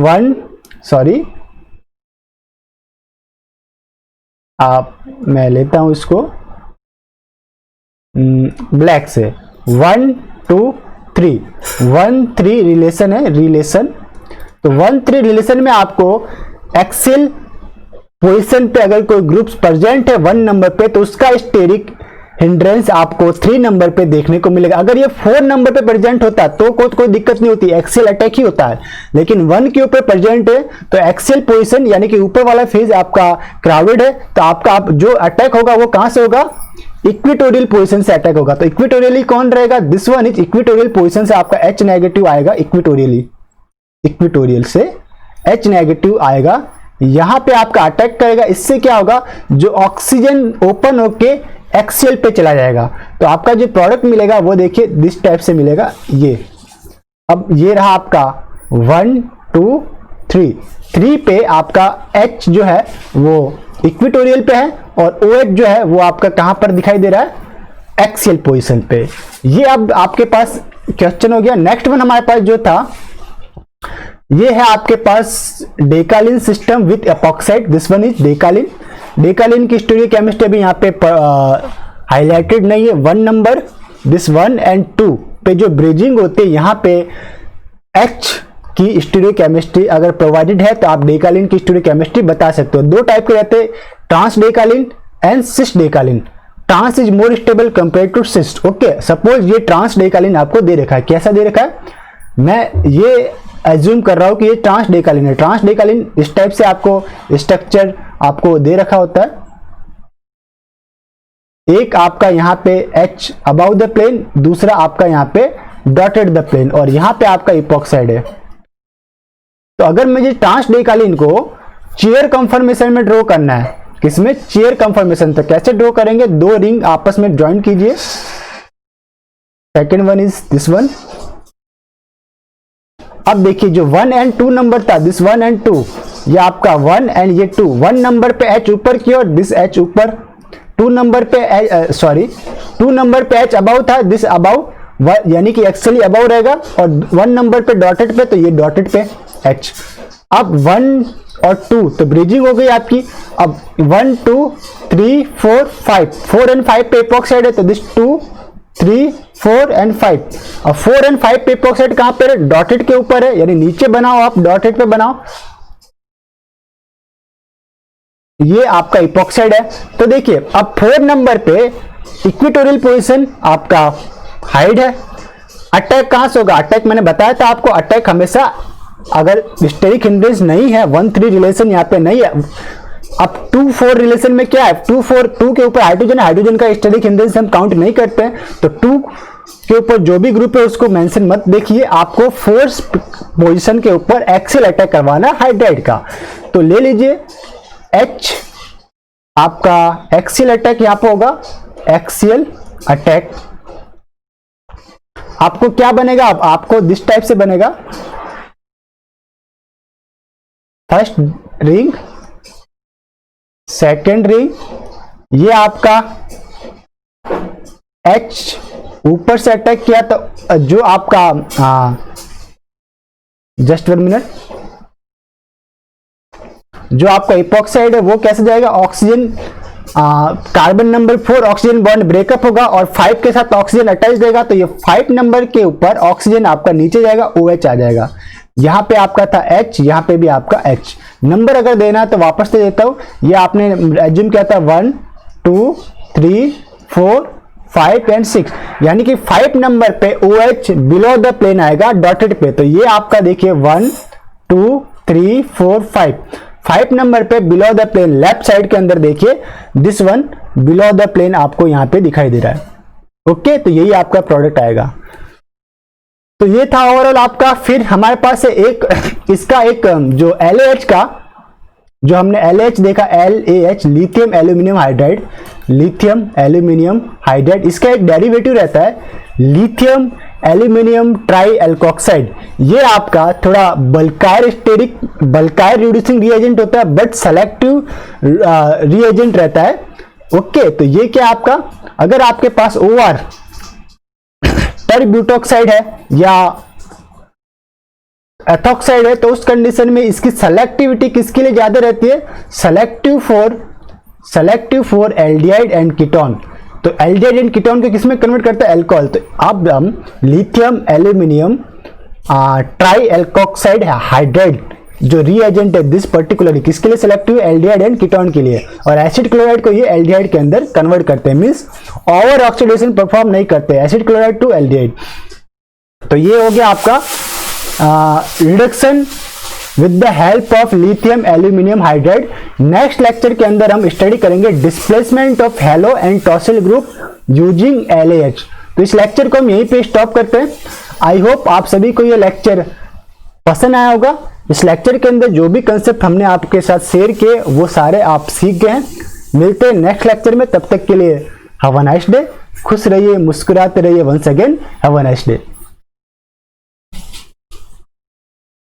मैं लेता हूं इसको ब्लैक से, 1 2 3 1-3 रिलेशन है, रिलेशन। तो 1-3 रिलेशन में आपको एक्सियल पोजीशन पे अगर कोई ग्रुप्स प्रेजेंट है 1 नंबर पे, तो उसका स्टेरिक हिंड्रेंस आपको 3 नंबर पे देखने को मिलेगा। अगर ये 4 नंबर पे प्रेजेंट होता है तो कोई दिक्कत नहीं होती, एक्सियल अटैक ही होता है। लेकिन 1 के ऊपर प्रेजेंट है तो एक्सियल पोजीशन यानी कि ऊपर वाला फेज आपका क्राउडेड है, तो आपका जो अटैक होगा वो कहां से होगा, इक्वेटोरियल पोजीशन से अटैक होगा। तो इक्वेटोरियली कौन रहेगा, this one is equatorial position से आपका H नेगेटिव आएगा, इक्वेटोरियल से H नेगेटिव आएगा, यहां पे आपका अटैक करेगा। इससे क्या होगा, जो ऑक्सीजन ओपन होके एक्सियल पे चला जाएगा, तो आपका जो प्रोडक्ट मिलेगा वो देखिए दिस टाइप से मिलेगा। ये अब ये रहा आपका 1 2 3 पे आपका H जो है वो इक्वेटोरियल पे है, और OH जो है वो आपका कहां पर दिखाई दे रहा है, एक्सियल पोजीशन पे। ये अब आपके पास क्वेश्चन हो गया। नेक्स्ट वन हमारे पास जो था ये है आपके पास decalin system with epoxide, this one is decalin. Decalin की स्टीरियोकेमिस्ट्री अभी यहाँ पे हाईलाइटेड नहीं है। 1 नंबर, दिस 1 and 2 पे जो ब्रिजिंग होती है यहाँ पे H की स्टीरियोकेमिस्ट्री अगर प्रोवाइडेड है तो आप डेकालिन की स्टीरियोकेमिस्ट्री बता सकते हो। 2 टाइप के रहते हैं, trans decalin and cis decalin. Trans is more stable compare to cis. Okay, suppose ये ट्रांस डेकालिन आपको दे रखा है, कैसा दे रखा है, मैं ये एज्यूम कर रहा हूं कि ये ट्रांस डेकालिन है। ट्रांस डेकालिन इस टाइप से आपको स्ट्रक्चर आपको दे रखा होता है। एक आपका यहाँ पे H अबाउ द प्लेन, दूसरा आपका यहाँ पे डॉटेड द प्लेन, और यहाँ पे आपका इपॉक्साइड है। तो अगर मुझे ट्रांस डेकालिन को चेयर कंफर्मेशन में ड्रॉ करना है, किसमें, चेयर कंफर्मेशन, तो कैसे ड्रॉ करेंगे, 2 रिंग आपस में ज्वाइन कीजिए। Second one is this one. अब देखिए जो 1 and 2 नंबर था, दिस 1 and 2, ये आपका 1 and ये 2। 1 नंबर पे H ऊपर की और दिस H ऊपर। 2 नंबर पे 2 नंबर पे H अबाउ था, दिस अबाउ, यानी कि एक्चुअली अबाउ रहेगा, और 1 नंबर पे डॉटेड पे, तो ये डॉटेड पे H। अब 1 और 2 तो ब्रिजिंग हो गई आपकी। अब 1 2 3 4 5, 4 and 5 पे इपॉक्साइड है, तो दिस 2 3 4 and 5। अब 4 and 5 पे इपॉक्साइड कहां पर है, डॉटेड के ऊपर है, यानी नीचे बनाओ आप, डॉटेड पे बनाओ, ये आपका इपॉक्साइड है। तो देखिए अब 4 नंबर पे इक्वेटोरियल पोजीशन आपका हाइड है। अटैक कहां से होगा, अटैक मैंने बताया था आपको, अटैक हमेशा अगर स्टेरिक हिंड्रेंस नहीं है, 1-3 रिलेशन यहाँ पे नहीं है। अब 2-4 रिलेशन में क्या है, 2 के ऊपर हाइड्रोजन है, हाइड्रोजन का स्टेरिक हिंड्रेंस हम काउंट नहीं करते हैं, तो 2 के ऊपर जो भी ग्रुप है उसको मेंशन मत देखिए, आपको फोर्स पोजीशन के ऊपर एक्सियल अटैक करवाना हाइड्राइड का। तो ले लीजिए H, आपका एक्सियल अटैक यहां पर होगा, एक्सियल अटैक आपको क्या बनेगा, आपको दिस टाइप से बनेगा, फर्स्ट रिंग, सेकेंड रिंग, ये आपका H ऊपर से अटैक किया, तो जो आपका जस्ट 1 मिनट, जो आपका इपॉक्साइड है वो कैसे जाएगा, oxygen carbon number 4 oxygen bond breakup होगा और 5 के साथ ऑक्सीजन अटैच देगा, तो ये 5 नंबर के ऊपर ऑक्सीजन आपका नीचे जाएगा, OH आ जाएगा। यहां पे आपका था H, यहां पे भी आपका H। नंबर अगर देना है तो वापस दे देता हूं, ये आपने एज्यूम किया था 1 2 3 4 5 and 6, यानी कि 5 नंबर पे OH बिलो द प्लेन आएगा डॉटेड पे, तो ये आपका देखिए 1 2 3 4 5 नंबर पे below the plane left side के अंदर देखिए, this one below the plane आपको यहां पे दिखाई दे रहा है। ओके, तो यही आपका प्रोडक्ट आएगा। तो ये था ओवरऑल आपका। फिर हमारे पास है एक इसका एक जो LAH का, जो हमने LAH देखा, LAH lithium aluminium hydride, lithium aluminium hydride, इसका एक डेरिवेटिव रहता है लिथियम एल्यूमिनियम ट्राई एल्कोक्साइड। ये आपका थोड़ा बल्कायर स्टेरिक, बल्कायर रिड्यूसिंग रिएजेंट होता है, बट सेलेक्टिव रिएजेंट रहता है। ओके, तो ये क्या आपका, अगर आपके पास OR टरब्यूटॉक्साइड है या एथॉक्साइड है, तो उस कंडीशन में इसकी सेलेक्टिविटी किसके लिए ज्यादा रहती है, selective for aldehyde and ketone. तो एल्डिहाइड एंड कीटोन को किसमें कन्वर्ट करता है, अल्कोहल। तो अब हम lithium aluminium try alkoxide hydride जो रिएजेंट है, दिस पर्टिकुलरली किसके लिए सिलेक्टिव, एल्डिहाइड एंड कीटोन के लिए, और एसिड क्लोराइड को ये एल्डिहाइड के अंदर कन्वर्ट करते हैं, मींस ओवर ऑक्सीडेशन परफॉर्म नहीं करते, एसिड क्लोराइड टू एल्डिहाइड। तो ये हो गया आपका reduction with the help of lithium aluminium hydride. Next lecture के अंदर हम स्टडी करेंगे displacement of hello and tosyl group using LAH। तो इस लेक्चर को हम यहीं पे स्टॉप करते हैं। आई होप आप सभी को ये लेक्चर पसंद आया होगा। इस लेक्चर के अंदर जो भी कंसेप्ट हमने आपके साथ शेयर किए वो सारे आप सीख गए हैं। मिलते हैं नेक्स्ट लेक्चर में, तब तक के लिए हैव अ नाइस डे। खुश रहिए, मुस्कुराते रहिए। Once again have a nice day.